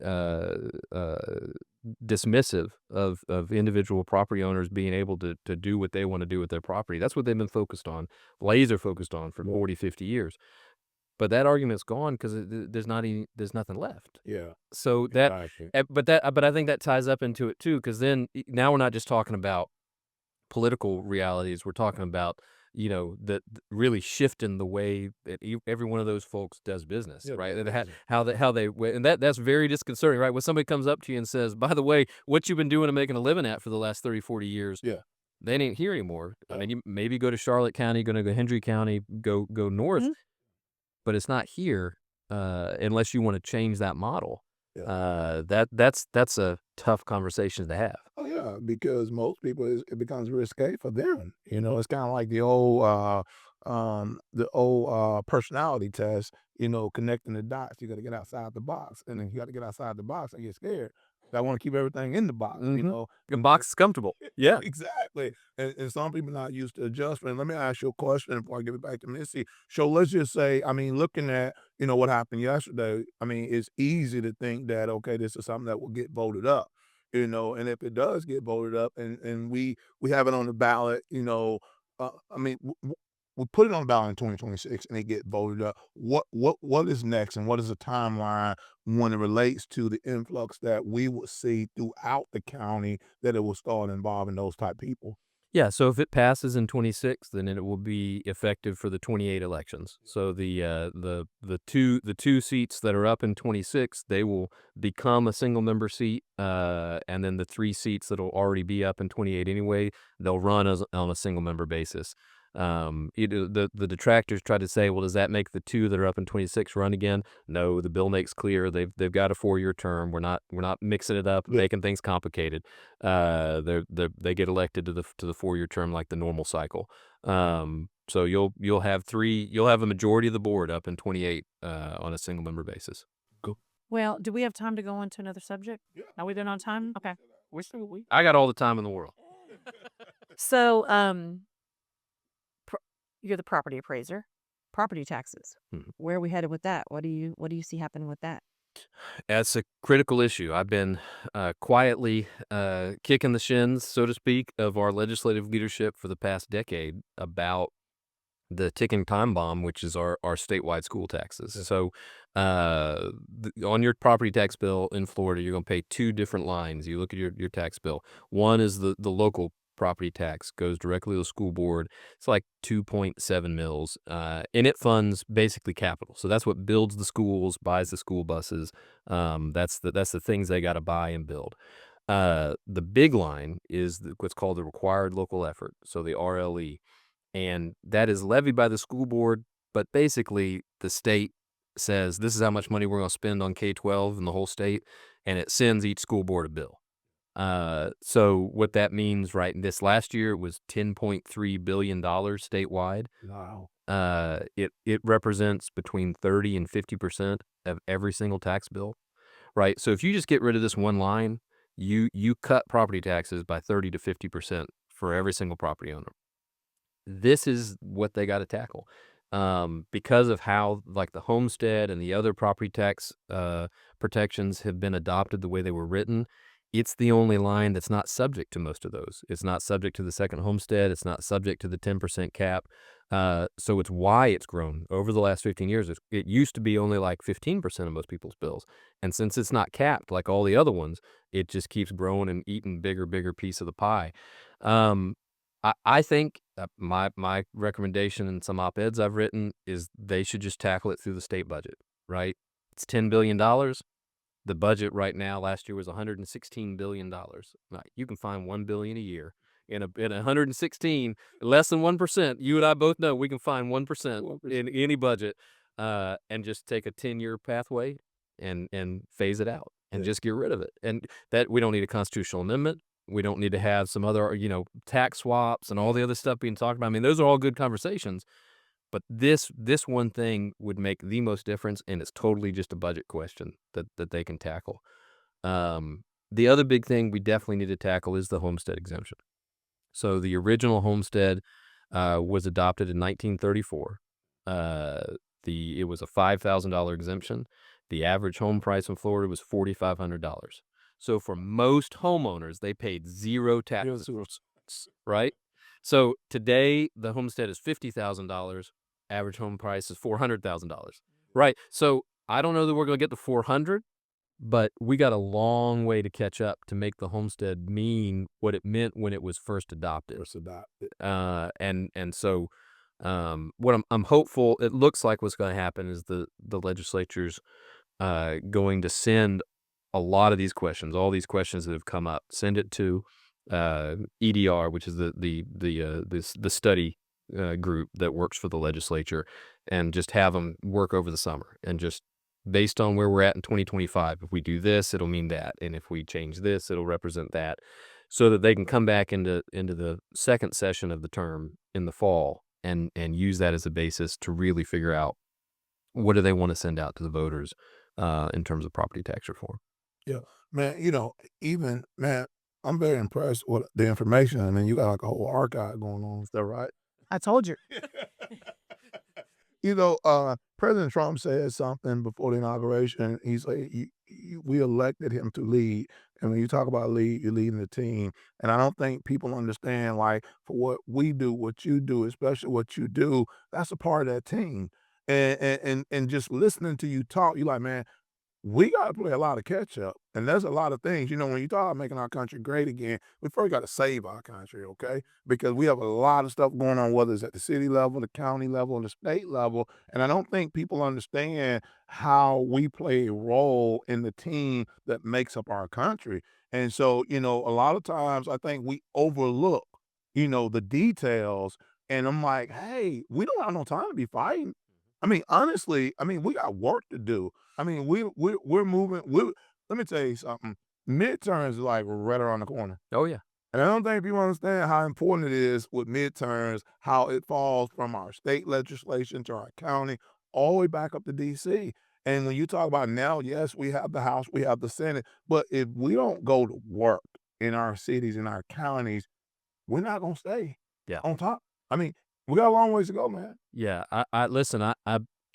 dismissive of individual property owners being able to do what they want to do with their property. That's what they've been focused on, laser focused on for 40, 50 years. But that argument's gone because there's nothing left. Yeah. So Exactly. but I think that ties up into it too, because then now we're not just talking about political realities. We're talking about that really shifting the way that every one of those folks does business, Yeah, right? And definitely. how they and that's very disconcerting, right? When somebody comes up to you and says, "By the way, what you've been doing and making a living at for the last 30, 40 years, Yeah, they ain't here anymore." I yeah. mean, you maybe go to Charlotte County, gonna go Hendry County, go north, Mhm. but it's not here, unless you wanna change that model. Yeah. That's a tough conversation to have. Oh yeah, because most people it becomes risque for them. It's kind of like the old personality test. Connecting the dots. You got to get outside the box, and then you got to get outside the box and get scared. I want to keep everything in the box. Mhm. The box is comfortable. Yeah. Exactly. And some people not used to adjustment. Let me ask you a question before I give it back to Missy. So let's just say, I mean, looking at, what happened yesterday, I mean, it's easy to think that, okay, this is something that will get voted up, and if it does get voted up and we have it on the ballot, I mean, we put it on the ballot in 2026 and it get voted up. What is next and what is the timeline when it relates to the influx that we will see throughout the county that it will start involving those type people? Yeah, so if it passes in '26, then it will be effective for the '28 elections. So the two seats that are up in '26, they will become a single member seat, and then the 3 seats that'll already be up in '28 anyway, they'll run as on a single member basis. The detractors try to say, "Well, does that make the 2 that are up in '26 run again?" No, the bill makes clear they've got a 4-year term. We're not mixing it up, Yeah. making things complicated. They get elected to the 4-year term like the normal cycle. So you'll have a majority of the board up in '28 on a single member basis. Go. Well, do we have time to go on to another subject? Yeah. Are we done on time? Okay. I got all the time in the world. So, pr you're the property appraiser. Property taxes. Mhm. Where are we headed with that? What do you see happening with that? That's a critical issue. I've been quietly kicking the shins, so to speak, of our legislative leadership for the past decade about the ticking time bomb, which is our statewide school taxes. Yeah. So, on your property tax bill in Florida, you're going to pay 2 different lines. You look at your tax bill. One is the local property tax, goes directly to the school board. It's like 2.7 mils, and it funds basically capital. So that's what builds the schools, buys the school buses. That's the things they got to buy and build. The big line is what's called the required local effort, so the RLE, and that is levied by the school board, but basically the state says, "This is how much money we're gonna spend on K-12 in the whole state," and it sends each school board a bill. So what that means, right, this last year it was $10.3 billion statewide. Wow. It represents between 30 and 50% of every single tax bill, right? So if you just get rid of this one line, you cut property taxes by 30 to 50% for every single property owner. This is what they gotta tackle. Because of how, like, the homestead and the other property tax, protections have been adopted the way they were written, it's the only line that's not subject to most of those. It's not subject to the second homestead, it's not subject to the 10% cap, so it's why it's grown over the last 15 years. It used to be only, like, 15% of most people's bills, and since it's not capped like all the other ones, it just keeps growing and eating bigger piece of the pie. Um I think my recommendation in some op-eds I've written is they should just tackle it through the state budget, right? It's $10 billion. The budget right now last year was $116 billion. Right, you can find 1 billion a year in 116, less than 1%. You and I both know we can find 1% in any budget, and just take a 10-year pathway and phase it out and Yeah. just get rid of it. And that we don't need a constitutional amendment. We don't need to have some other, tax swaps and all the other stuff being talked about. I mean, those are all good conversations, but this one thing would make the most difference, and it's totally just a budget question that they can tackle. The other big thing we definitely need to tackle is the homestead exemption. So the original homestead was adopted in 1934. Uh, it was a $5,000 exemption. The average home price in Florida was $4,500. So for most homeowners, they paid zero taxes, right? So today the homestead is $50,000. Average home price is $400,000, right? So I don't know that we're going to get to 400, but we got a long way to catch up to make the homestead mean what it meant when it was first adopted. And so what I'm hopeful it looks like what's going to happen is the legislature's going to send a lot of these questions, all these questions that have come up, send it to EDR, which is the study group that works for the legislature, and just have them work over the summer and just based on where we're at in 2025. If we do this, it'll mean that, and if we change this, it'll represent that, so that they can come back into the second session of the term in the fall and use that as a basis to really figure out what do they want to send out to the voters in terms of property tax reform. Yeah, man, even man, I'm very impressed with the information. I mean, you got like a whole archive going on. Is that right? I told you. President Trump said something before the inauguration. He's like, we elected him to lead. And when you talk about lead, you're leading the team. And I don't think people understand, like, for what we do, what you do, especially what you do, that's a part of that team. And just listening to you talk, you're like, man, we gotta play a lot of catch up, and there's a lot of things, when you talk about making our country great again, we first gotta save our country, okay? Because we have a lot of stuff going on, whether it's at the city level, the county level, and the state level, and I don't think people understand how we play a role in the team that makes up our country, and so, a lot of times I think we overlook, the details, and I'm like, "Hey, we don't have no time to be fighting." I mean, honestly, we got work to do. I mean, we're moving. Let me tell you something. Midterms is like right around the corner, Oh yeah. and I don't think people understand how important it is with midterms. How it falls from our state legislation to our county, all the way back up to D.C. And when you talk about now, yes, we have the House, we have the Senate, but if we don't go to work in our cities, in our counties, we're not gonna stay Yeah. on top. I mean, we got a long ways to go, man. Yeah, I listen,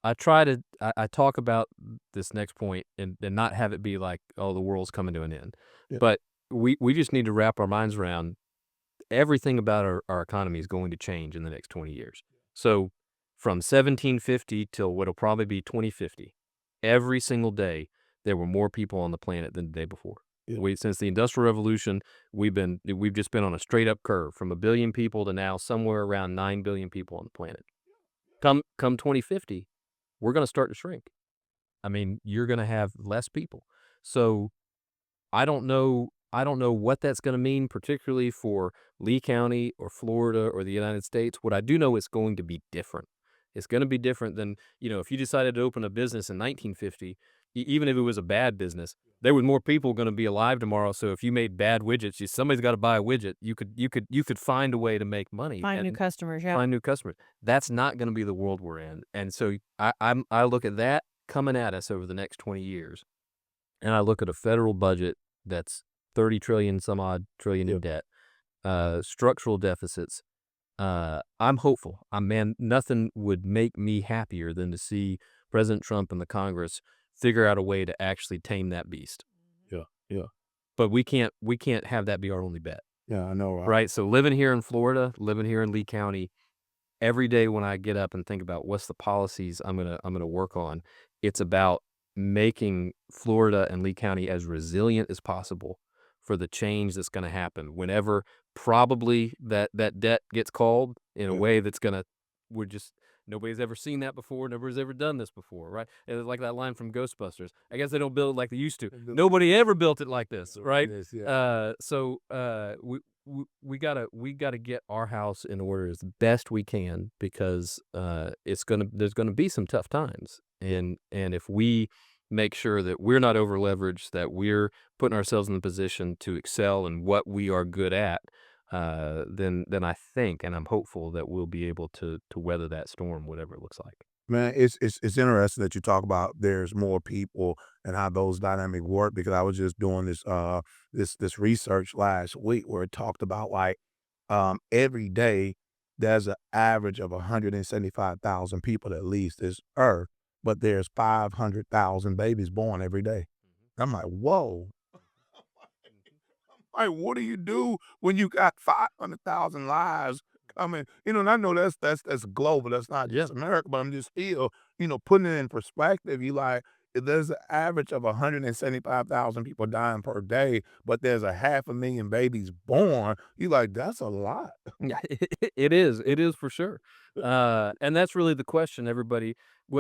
I try to I talk about this next point and not have it be like, "Oh, the world's coming to an end." Yeah. But we just need to wrap our minds around everything about our economy is going to change in the next 20 years. So, from 1750 till what'll probably be 2050, every single day, there were more people on the planet than the day before. Yeah. Since the Industrial Revolution, we've just been on a straight up curve from 1 billion people to now somewhere around 9 billion people on the planet. Come 2050, we're gonna start to shrink. I mean, you're gonna have less people. So, I don't know what that's gonna mean, particularly for Lee County or Florida or the United States. What I do know is going to be different. It's gonna be different than, if you decided to open a business in 1950, even if it was a bad business, there was more people gonna be alive tomorrow, so if you made bad widgets, somebody's gotta buy a widget. You could find a way to make money Find new and customers, yeah. find new customers. That's not gonna be the world we're in, and so I look at that coming at us over the next 20 years, and I look at a federal budget that's 30 trillion some odd trillion in Yeah. debt, structural deficits. I'm hopeful. Man, nothing would make me happier than to see President Trump and the Congress figure out a way to actually tame that beast. Yeah. Yeah. But we can't have that be our only bet, Yeah, I know, right? right? So living here in Florida, living here in Lee County, every day when I get up and think about what's the policies I'm gonna work on, it's about making Florida and Lee County as resilient as possible for the change that's gonna happen whenever probably that debt gets called in a Yeah. way that's gonna we're just nobody's ever seen that before, nobody's ever done this before, right? And it's like that line from Ghostbusters. I guess they don't build it like they used to. Nobody ever built it like this, right? Yes, yeah. We gotta get our house in order as best we can because there's gonna be some tough times, and if we make sure that we're not over leveraged, that we're putting ourselves in the position to excel in what we are good at, then I think and I'm hopeful that we'll be able to weather that storm, whatever it looks like. Man, it's interesting that you talk about there's more people and how those dynamic work because I was just doing this research last week where it talked about like every day there's an average of 175,000 people that leaves this earth, but there's 500,000 babies born every day. I'm like, whoa. Like, what do you do when you got 500,000 lives coming? And I know that's global. That's not Yeah. just America, but I'm just still, putting it in perspective. You like, there's an average of 175,000 people dying per day, but there's a 500,000 babies born. You like, that's a lot. Yeah, it is for sure. And that's really the question everybody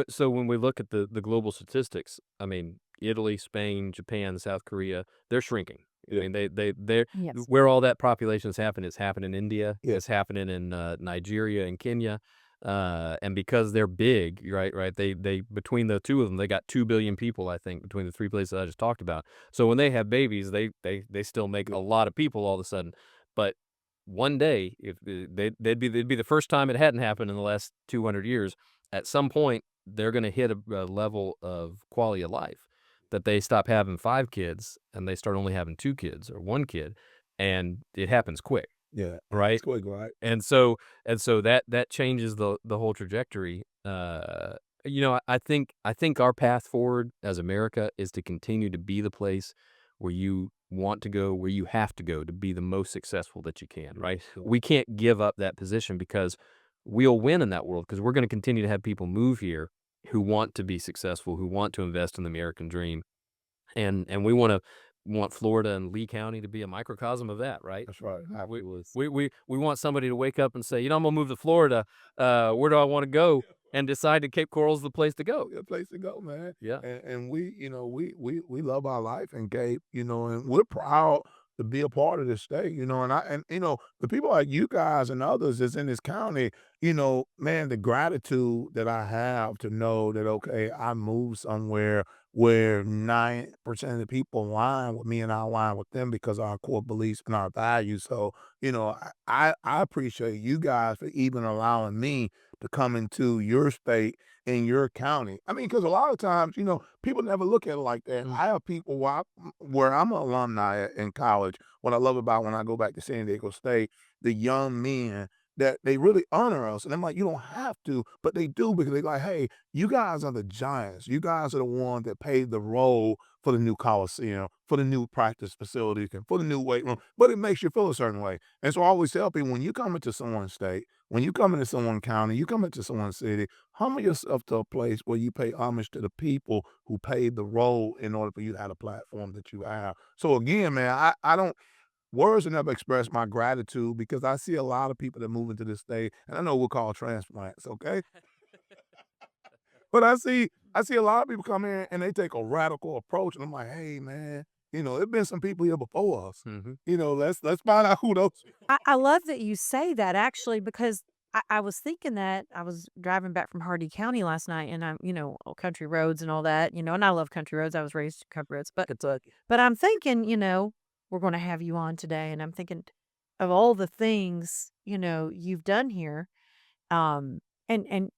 so when we look at the global statistics, I mean, Italy, Spain, Japan, South Korea, they're shrinking. I Yeah, mean, they're Yes. where all that population is happening. It's happening in India, yeah, it's happening in, Nigeria and Kenya, and because they're big, right, they between the 2 of them, they got 2 billion people, I think, between the 3 places I just talked about. So when they have babies, they still make yeah, a lot of people all of a sudden. But one day, if they'd be the first time it hadn't happened in the last 200 years. At some point, they're gonna hit a level of quality of life that they stop having 5 kids and they start only having 2 kids or 1 kid, and it happens quick, yeah. It's right? quick, right? And so that changes the whole trajectory. I think our path forward as America is to continue to be the place where you want to go, where you have to go to be the most successful that you can, right? We can't give up that position because we'll win in that world because we're going to continue to have people move here who want to be successful, who want to invest in the American dream, and we want Florida and Lee County to be a microcosm of that, right? That's right. We Absolutely. we want somebody to wake up and say, "I'm gonna move to Florida. Where do I wanna go?" And decide that Cape Coral's the place to go. A place to go, man. Yeah. And we, we love our life in Cape, and we're proud to be a part of this state, and the people like you guys and others that's in this county, man, the gratitude that I have to know that okay, I moved somewhere where 9% of the people align with me and I align with them because of our core beliefs and our values. So, I appreciate you guys for even allowing me to come into your state in your county. I mean, because a lot of times, people never look at it like that. Mm. I have people where I'm an alumni in college. What I love about when I go back to San Diego State, the young men that they really honor us. And I'm like, you don't have to, but they do because they're like, hey, you guys are the giants. You guys are the ones that paved the road for the new Coliseum, for the new practice facilities, and for the new weight room. But it makes you feel a certain way. And so I always tell people when you come into someone's state, when you come into someone county, you come into someone's city, humble yourself to a place where you pay homage to the people who paved the road in order for you to have a platform that you have. So again, man, I don't words will never express my gratitude because I see a lot of people that move into this state, and I know we'll call transplants, okay? But I see a lot of people come in and they take a radical approach, and I'm like, hey man, there's been some people here before us. Mhm. Let's find out who those. I love that you say that actually because I was thinking that I was driving back from Hardy County last night and I'm, country roads and all that, and I love country roads. I was raised country roads, Kentucky. but I'm thinking, we're going to have you on today and I'm thinking of all the things, you've done here. Um and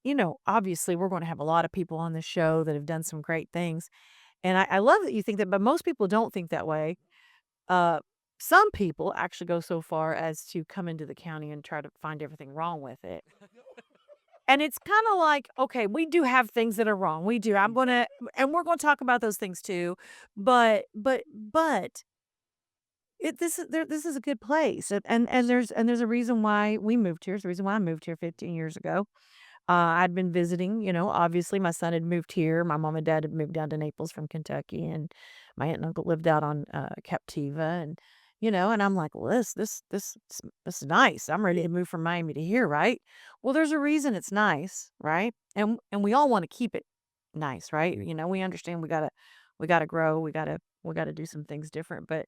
obviously we're going to have a lot of people on this show that have done some great things. And I love that you think that, but most people don't think that way. Uh, some people actually go so far as to come into the county and try to find everything wrong with it. And it's kind of like, okay, we do have things that are wrong. We do. And we're going to talk about those things too. But this is a good place. And there's a reason why we moved here. There's a reason why I moved here 15 years ago. I'd been visiting, obviously my son had moved here. My mom and dad had moved down to Naples from Kentucky, and my aunt and uncle lived out on Captiva, and I'm like, well, this is nice. I'm ready to move from Miami to here, right? Well, there's a reason it's nice, right? And we all want to keep it nice, right? We understand we gotta grow, we gotta do some things different, but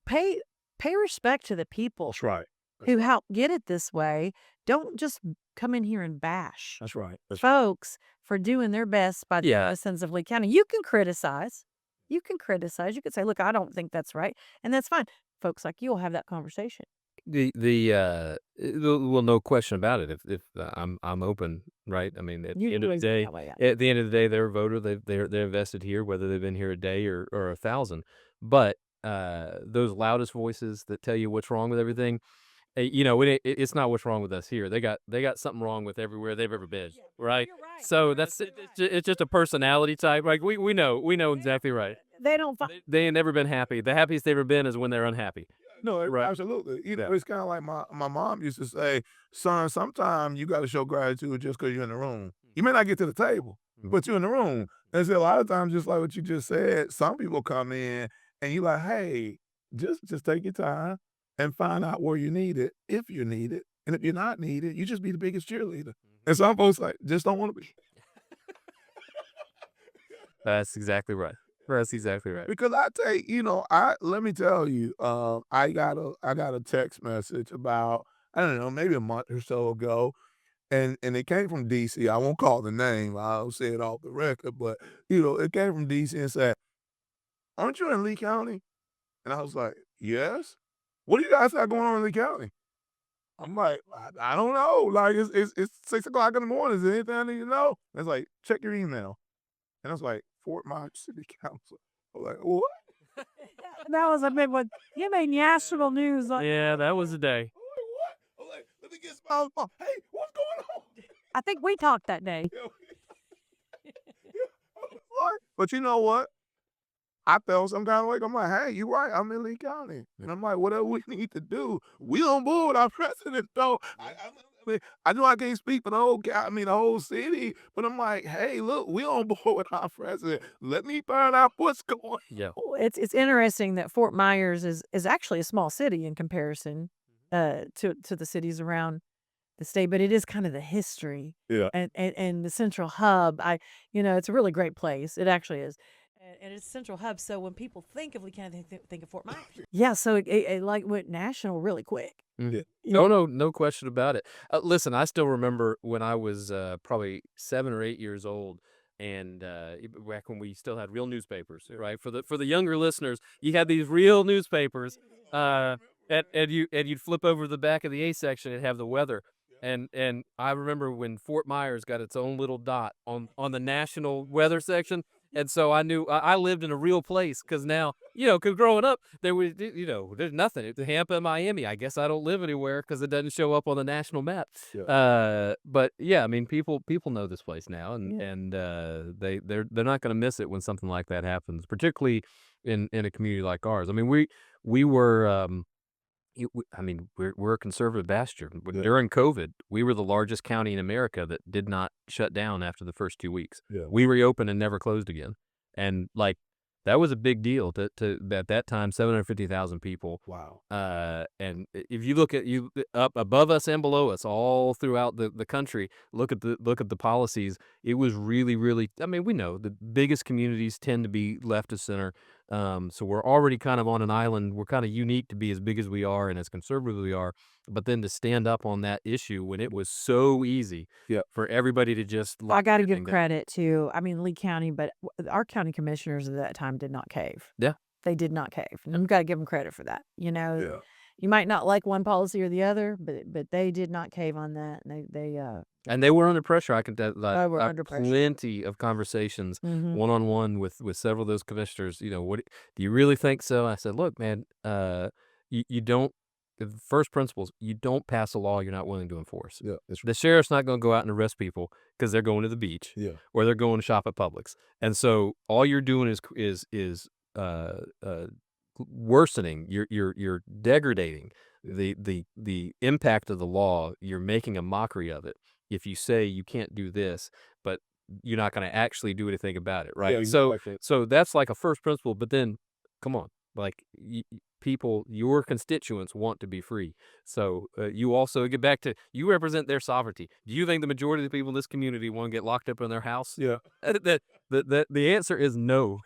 pay respect to the people That's right. That's who right. help get it this way. Don't just come in here and bash That's right. folks for doing their best by the Yeah. citizens of Lee County. You can criticize. You can criticize. You can say, "Look, I don't think that's right," and that's fine. Folks like you will have that conversation. Well, no question about it. If I'm open, right? I mean, at the You end of the always been day, that way, yeah. at the end of the day, they're a voter. They're invested here, whether they've been here a day or 1,000. But those loudest voices that tell you what's wrong with everything, it's not what's wrong with us here. They got something wrong with everywhere they've ever been, right? You're right. So that's it. It's just a personality type. Like we know exactly right. They don't find. They ain't never been happy. The happiest they've ever been is when they're unhappy. No, Right. absolutely. Yeah. It's kinda like my mom used to say, "Son, sometimes you gotta show gratitude just because 'cause you're in the room. You may not get to the table, put you in the room. And so a lot of times, just like what you just said, some people come in and you like, hey, just take your time and find out where you need it, if you need it. And if you're not needed, you just be the biggest cheerleader. And some folks like just don't want to be. That's exactly right. That's exactly right. Because I tell you, let me tell you, I got a text message about, I don't know, maybe a month or so ago, and it came from DC. I won't call the name. I'll say it off the record, but it came from DC and said, "Aren't you in Lee County?" And I was like, "Yes." "What do you guys have going on in Lee County?" I'm like, I don't know. Like it's 6 o'clock in the morning. Is there anything I need to know? And it's like, check your email. And I was like, Fort Myers City Council. I was like, what? That was a big one. You made national news. Yeah, that was the day. I'm like, what? I'm like, let me get Smiles' phone. Hey, what's going on? I think we talked that day. But you know what? I felt some kind of way. I'm like, hey, you right. I'm in Lee County. And I'm like, whatever we need to do, we on board with our president, though. I know I can't speak for the whole city, but I'm like, hey, look, we on board with our president. Let me find out what's going on. Yeah. Well, it's interesting that Fort Myers is actually a small city in comparison to the cities around the state, but it is kind of the history Yeah. and the central hub. It's a really great place. It actually is. And it's central hub. So when people think of Lee County, they think of Fort Myers. Yeah. So it like went national really quick. Yeah. No question about it. Listen, I still remember when I was probably 7 or 8 years old, and back when we still had real newspapers, right? For the younger listeners, you had these real newspapers, and you'd flip over the back of the A section and have the weather. And I remember when Fort Myers got its own little dot on the national weather section. And so I knew I lived in a real place because now, because growing up, there was, there's nothing. It's Tampa and Miami. I guess I don't live anywhere because it doesn't show up on the national map. Yeah. But yeah, I mean, people know this place now, and they're not going to miss it when something like that happens, particularly in a community like ours. I mean, we were. We're a conservative bastion. Yeah. During COVID, we were the largest county in America that did not shut down after the first 2 weeks. Yeah. We reopened and never closed again. And that was a big deal to at that time, 750,000 people. Wow. And if you look at up above us and below us, all throughout the country, look at the policies. It was really, really. I mean, we know the biggest communities tend to be left of center. So we're already kind of on an island. We're kind of unique to be as big as we are and as conservative as we are. But then to stand up on that issue when it was so easy for everybody to just. I got to give credit to, Lee County, but our county commissioners at that time did not cave. Yeah. They did not cave. And I've got to give them credit for that. Yeah. You might not like one policy or the other, but they did not cave on that. And they were under pressure. I could They were under pressure. Plenty of conversations Mhm. one-on-one with several of those commissioners. What do you really think so? I said, look, man, you don't. The first principles, you don't pass a law you're not willing to enforce. Yeah. The sheriff's not going to go out and arrest people because they're going to the beach Yeah. or they're going to shop at Publix. And so all you're doing is worsening. You're degrading the impact of the law. You're making a mockery of it if you say you can't do this, but you're not going to actually do anything about it, right? Yeah, exactly. So that's like a first principle. But then, come on, like people, your constituents want to be free. So you also get back to you represent their sovereignty. Do you think the majority of the people in this community want to get locked up in their house? Yeah. The answer is no.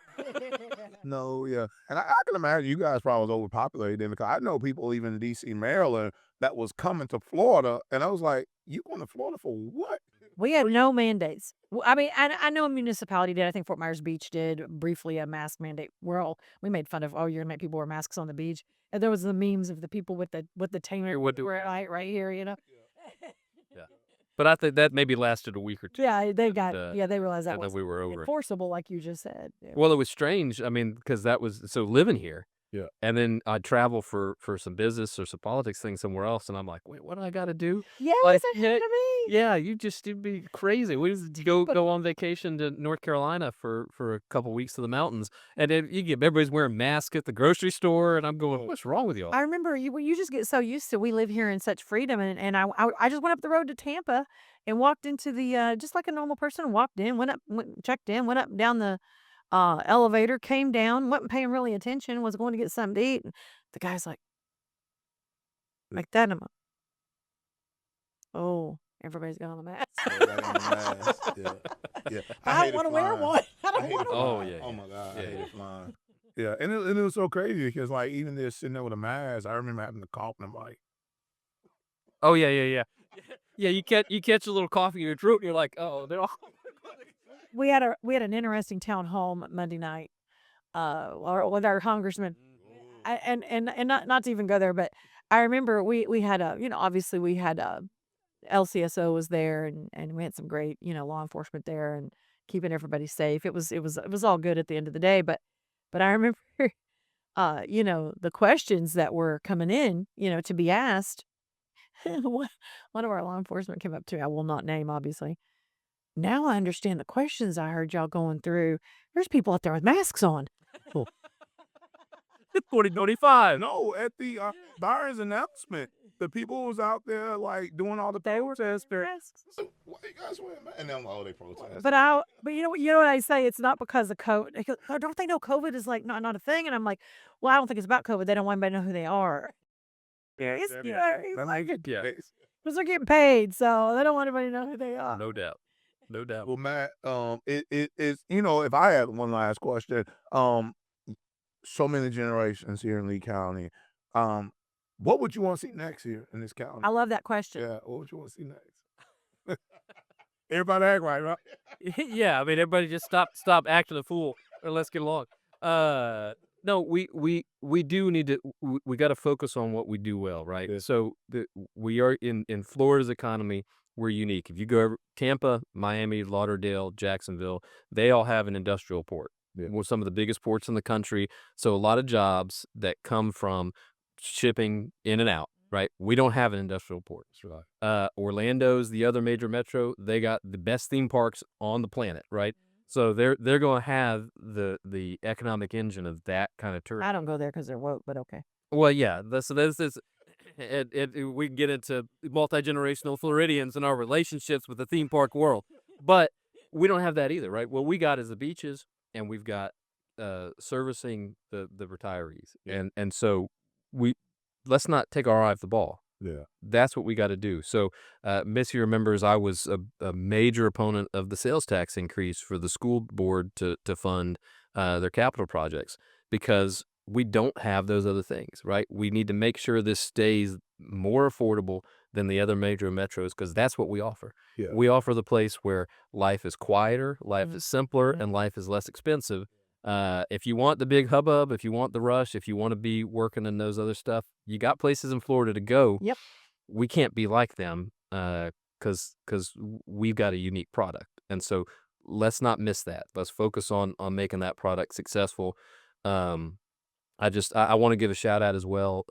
No, yeah. And I can imagine you guys probably was overpopulated then, because I know people even in DC, Maryland that was coming to Florida, and I was like, you going to Florida for what? We had no mandates. I know a municipality did. I think Fort Myers Beach did briefly a mask mandate. We made fun of, you're gonna make people wear masks on the beach. And there was the memes of the people with the tamer right here, Yeah. But I think that maybe lasted a week or two. Yeah, they realized that and then was we were over it. enforceable, like you just said. Yeah. Well, it was strange. I mean, because that was living here. Yeah. And then I'd travel for some business or some politics thing somewhere else, and I'm like, "Wait, what do I gotta do?" Yes, Like, it yeah, happened to me. yeah, you'd be crazy. We just go But on vacation to North Carolina for a couple weeks to the mountains, and then you get everybody's wearing masks at the grocery store, and I'm going, "What's wrong with y'all?" I remember you just get so used to we live here in such freedom, and I just went up the road to Tampa and walked into the, just like a normal person, walked in, checked in, went up and down the, elevator, came down, wasn't paying really attention, was going to get something to eat, and the guy's like that, and I'm like, "Oh, everybody's got on a mask." Everybody on the mask. Yeah. Yeah. I I don't hated wanna wear flying. one. I I don't hated wanna Oh, flying. yeah, Oh yeah. my God. I Yeah, hated yeah. flying. Yeah. And it was so crazy because like even just sitting there with a mask, I remember having to cough and I'm like, Oh, yeah, yeah, yeah. Yeah, you catch a little coffee in your throat, and you're like, "Oh, they're all" We had an interesting town hall Monday night, or with our congressman. I and not to even go there, but I remember we had a obviously we had a LCSO was there and we had some great, law enforcement there and keeping everybody safe. It was all good at the end of the day, but I remember the questions that were coming in, to be asked. One one of our law enforcement came up to me, I will not name obviously. Now I understand the questions I heard y'all going through. There's people out there with masks on. It's 2025. no, at the Byron's announcement, the people was out there like doing all the They were protests. wearing masks. So, why you guys wearing masks? And then oh, they protest. But you know what I say? It's not because of COVID. They go, "Oh, don't they know COVID is like not a thing?" And I'm like, "Well, I don't think it's about COVID. They don't want anybody to know who they are." Yeah, It's, yeah. he's That like, make it. Yeah. because they're getting paid, so they don't want anybody to know who they are. No doubt. No doubt. Well, Matt, it is if I had one last question, so many generations here in Lee County, um, what would you want to see next here in this county? I love that question. Yeah, what would you want to see next? Everybody act right? Yeah, I mean, everybody just stop acting a fool, or let's get along. No, we do need to we gotta focus on what we do well, right? Yeah. So, we are in Florida's economy, we're unique. If you go over Tampa, Miami, Lauderdale, Jacksonville, they all have an industrial port. Yeah. We're some of the biggest ports in the country, so a lot of jobs that come from shipping in and out, right? We don't have an industrial port. That's right. Orlando's the other major metro. They got the best theme parks on the planet, right? So they're gonna have the economic engine of that kind of tourism. I don't go there because they're woke, but okay. Well, yeah, this is we can get into multi-generational Floridians and our relationships with the theme park world, but we don't have that either, right? What we got is the beaches, and we've got servicing the retirees, Yeah. and so we let's not take our eye off the ball. Yeah. That's what we gotta do. So, Missy remembers I was a major opponent of the sales tax increase for the school board to fund, their capital projects because we don't have those other things, right? We need to make sure this stays more affordable than the other major metros because that's what we offer. Yeah. We offer the place where life is quieter, life is simpler, Mhm. and life is less expensive. If you want the big hubbub, if you want the rush, if you wanna be working in those other stuff, you got places in Florida to go. Yep. We can't be like them, because we've got a unique product, and so let's not miss that. Let's focus on making that product successful. Um, I wanna give a shout out as well,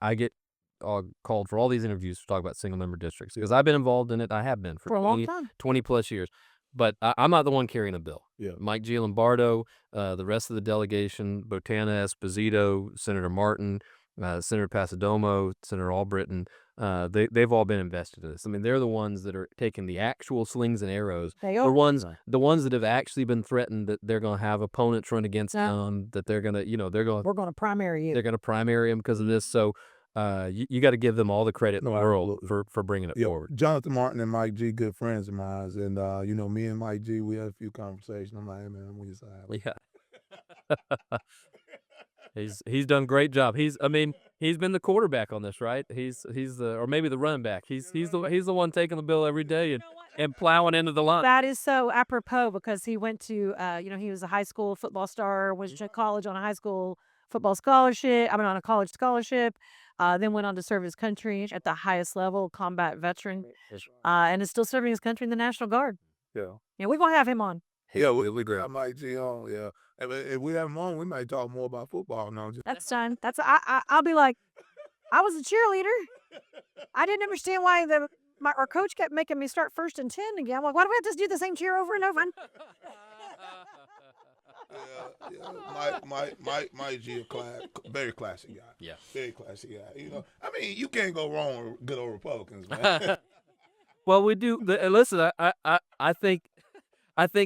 I get, called for all these interviews to talk about single member districts because I've been involved in it. I have been for For a long time. 20 plus years, but I'm not the one carrying a bill. Yeah. Mike G. Lombardo, the rest of the delegation, Botana Esposito, Senator Martin, Senator Pasadomo, Senator Albritton, they've all been invested in this. I mean, they're the ones that are taking the actual slings and arrows. They The are. ones that have actually been threatened that they're gonna have opponents run against Yeah. them, that they're gonna, We're going to primary you. they're gonna primary him because of this. So, you gotta give them all the credit in No, the world absolutely. for bringing it Yeah, forward. Jonathan Martin and Mike G, good friends of mine, and me and Mike G, we had a few conversations. I'm like, hey man, I'm on your side. Yeah. He's done a great job. He's been the quarterback on this, right? He's the or maybe the running back. He's the one taking the bill every day and plowing into the line. That is so apropos because he went to, he was a high school football star, went to college on a high school football scholarship. I mean, on a college scholarship. Then went on to serve his country at the highest level, combat veteran, and is still serving his country in the National Guard. Yeah. Yeah, we're gonna have him on. Yeah, we great. I might see on. Yeah, if we have him on, we might talk more about football. No, just That's done. I'll be like, I was a cheerleader. I didn't understand why our coach kept making me start 1st and 10 again. I'm like, why do we have to do the same cheer over and over? yeah. Mike G, a very classy guy. Yeah. Very classy guy. You know, I mean, you can't go wrong with good old Republicans, man. Well, we do. Listen, I think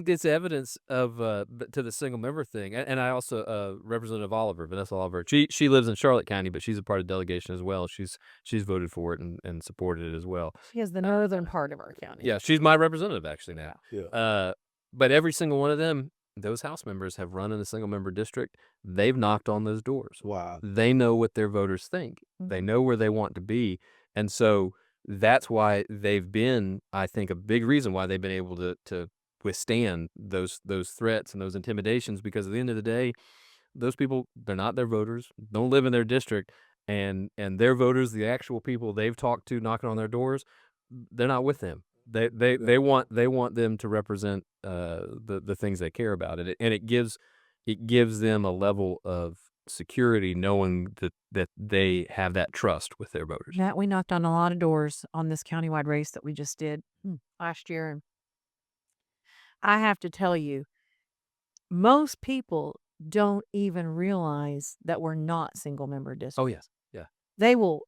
it's evidence of to the single member thing, and I also Representative Vanessa Oliver. She lives in Charlotte County, but she's a part of the delegation as well. She's voted for it and supported it as well. She has the northern part of our county. Yeah, she's my representative actually now. Yeah. But every single one of them, those House members have run in a single member district. They've knocked on those doors. Wow. They know what their voters think. They know where they want to be, and so that's why they've been, I think, a big reason why they've been able to withstand those threats and those intimidations, because at the end of the day, those people, they're not their voters, don't live in their district, and their voters, the actual people they've talked to knocking on their doors, they're not with them. They want them to represent the things they care about, and it gives them a level of security knowing that they have that trust with their voters. Matt, we knocked on a lot of doors on this countywide race that we just did last year. And I have to tell you, most people don't even realize that we're not single member districts. Oh yes, yeah. They will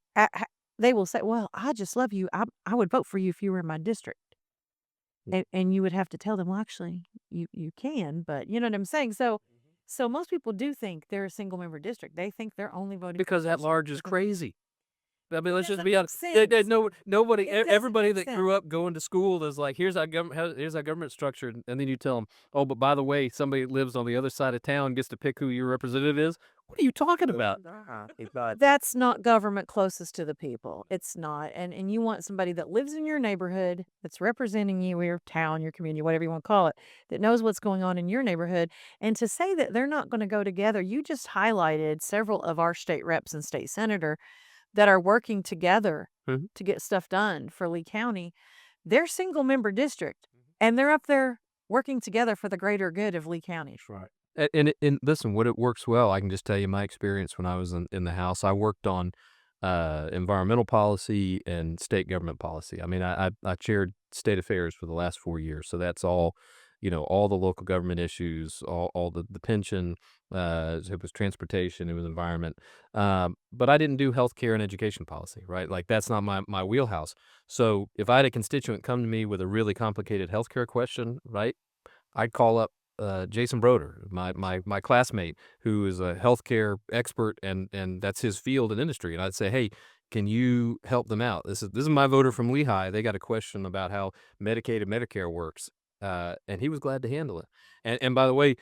say, "Well, I just love you. I would vote for you if you were in my district." And you would have to tell them, "Well, actually, you can," but you know what I'm saying? So most people do think they're a single member district. They think they're only voting Because at large is crazy. I mean, let's just be honest. sense. Nobody, It doesn't everybody make that grew up going to school is like, here's our government structure, and then you tell them, oh, but by the way, somebody that lives on the other side of town gets to pick who your representative is. What are you talking about? That's not government closest to the people. It's not. And you want somebody that lives in your neighborhood, that's representing you, your town, your community, whatever you want to call it, that knows what's going on in your neighborhood. And to say that they're not going to go together, you just highlighted several of our state reps and state senator that are working together to get stuff done for Lee County. They're single member district, and they're up there working together for the greater good of Lee County. That's right. And listen, what it works well, I can just tell you my experience when I was in the House. I worked on environmental policy and state government policy. I mean, I chaired state affairs for the last 4 years, so that's all, all the local government issues, all the pension, it was transportation, it was environment, but I didn't do healthcare and education policy, right? Like that's not my wheelhouse. So if I had a constituent come to me with a really complicated healthcare question, right, I'd call up Jason Broder, my classmate, who is a healthcare expert, and that's his field and industry. And I'd say, hey, can you help them out? This is my voter from Lehigh. They got a question about how Medicaid and Medicare works, and he was glad to handle it. And by the way,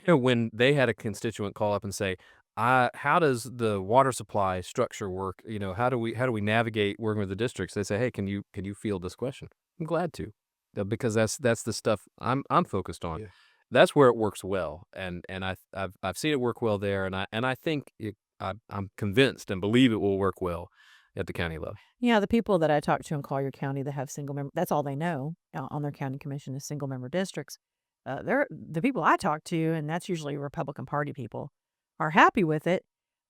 when they had a constituent call up and say, how does the water supply structure work? How do we navigate working with the districts? They say, hey, can you field this question? I'm glad to, because that's the stuff I'm focused on. Yeah. That's where it works well, and I've seen it work well there, and I think I'm convinced and believe it will work well at the county level. Yeah, the people that I talk to in Collier County that have single member, that's all they know on their county commission is single member districts. They're the people I talk to, and that's usually Republican Party people, are happy with it.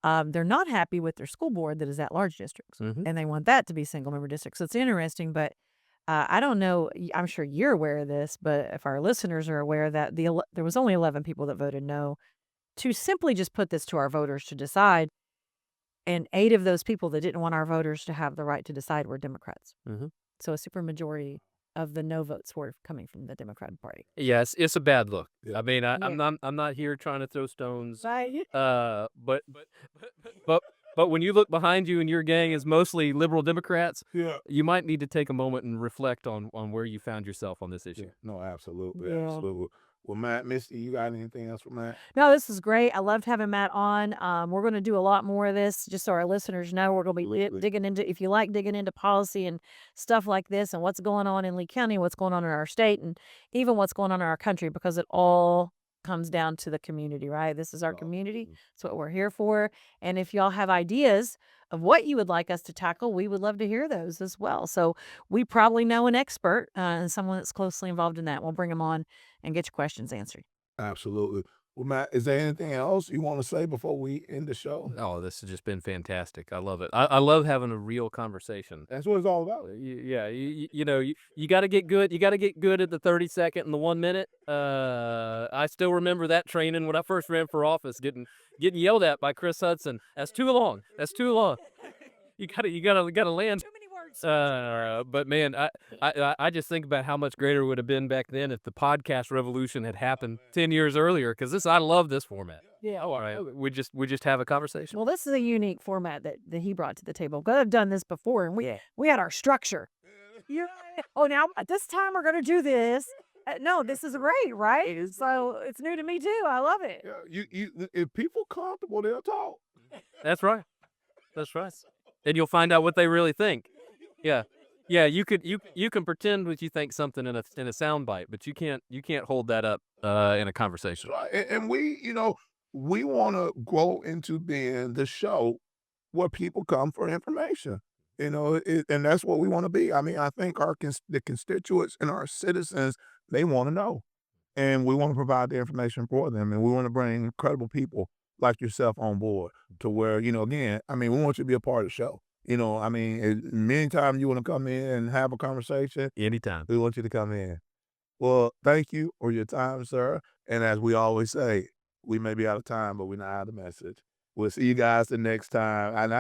They're not happy with their school board that is at large districts, and they want that to be single member districts. So it's interesting, but I don't know. I'm sure you're aware of this, but if our listeners are aware that there was only 11 people that voted no, to simply just put this to our voters to decide, and 8 of those people that didn't want our voters to have the right to decide were Democrats. So a supermajority of the no votes were coming from the Democratic Party. Yes, it's a bad look. Yeah. I mean, I'm not here trying to throw stones. Right. But when you look behind you and your gang is mostly liberal Democrats, Yeah. you might need to take a moment and reflect on where you found yourself on this issue. Yeah. No, absolutely. Yeah. Absolutely. Well, Matt, Misty, you got anything else for Matt? No, this is great. I loved having Matt on. We're going to do a lot more of this, just so our listeners know. We're going to be Absolutely. digging into, if you like digging into policy and stuff like this, and what's going on in Lee County, what's going on in our state, and even what's going on in our country, because it all comes down to the community, right? This is our community. Mhm. It's what we're here for. And if y'all have ideas of what you would like us to tackle, we would love to hear those as well. So we probably know an expert and someone that's closely involved in that. We'll bring them on and get your questions answered. Absolutely. Well, Matt, is there anything else you want to say before we end the show? Oh, this has just been fantastic. I love it. I love having a real conversation. That's what it's all about. Yeah, you know, you gotta get good. You gotta get good at the 30-second and the 1 minute. I still remember that training when I first ran for office, getting yelled at by Chris Hudson. That's too long. That's too long. You gotta land. Too many words. But man, I just think about how much greater it would have been back then if the podcast revolution had happened 10 years earlier. Because I love this format. Yeah. All right, we just have a conversation. Well, this is a unique format that he brought to the table. Because I've done this before, and we had our structure. Yeah. Oh, now at this time we're gonna do this. No, this is great, right? So it's new to me too. I love it. Yeah, if people comfortable, they'll talk. That's right. That's right. And you'll find out what they really think. Yeah. Yeah, you can pretend that you think something in a soundbite, but you can't hold that up in a conversation. Right. And we want to grow into being the show where people come for information. And that's what we want to be. I mean, I think the constituents and our citizens, they want to know, and we want to provide the information for them, and we want to bring incredible people like yourself on board to where again, I mean, we want you to be a part of the show. I mean, many times you want to come in and have a conversation, Anytime. we want you to come in. Well, thank you for your time, sir. And as we always say, we may be out of time, but we're not out of message. We'll see you guys the next time. And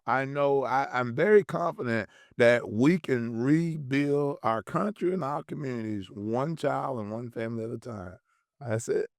I'm very confident that we can rebuild our country and our communities one child and one family at a time. That's it.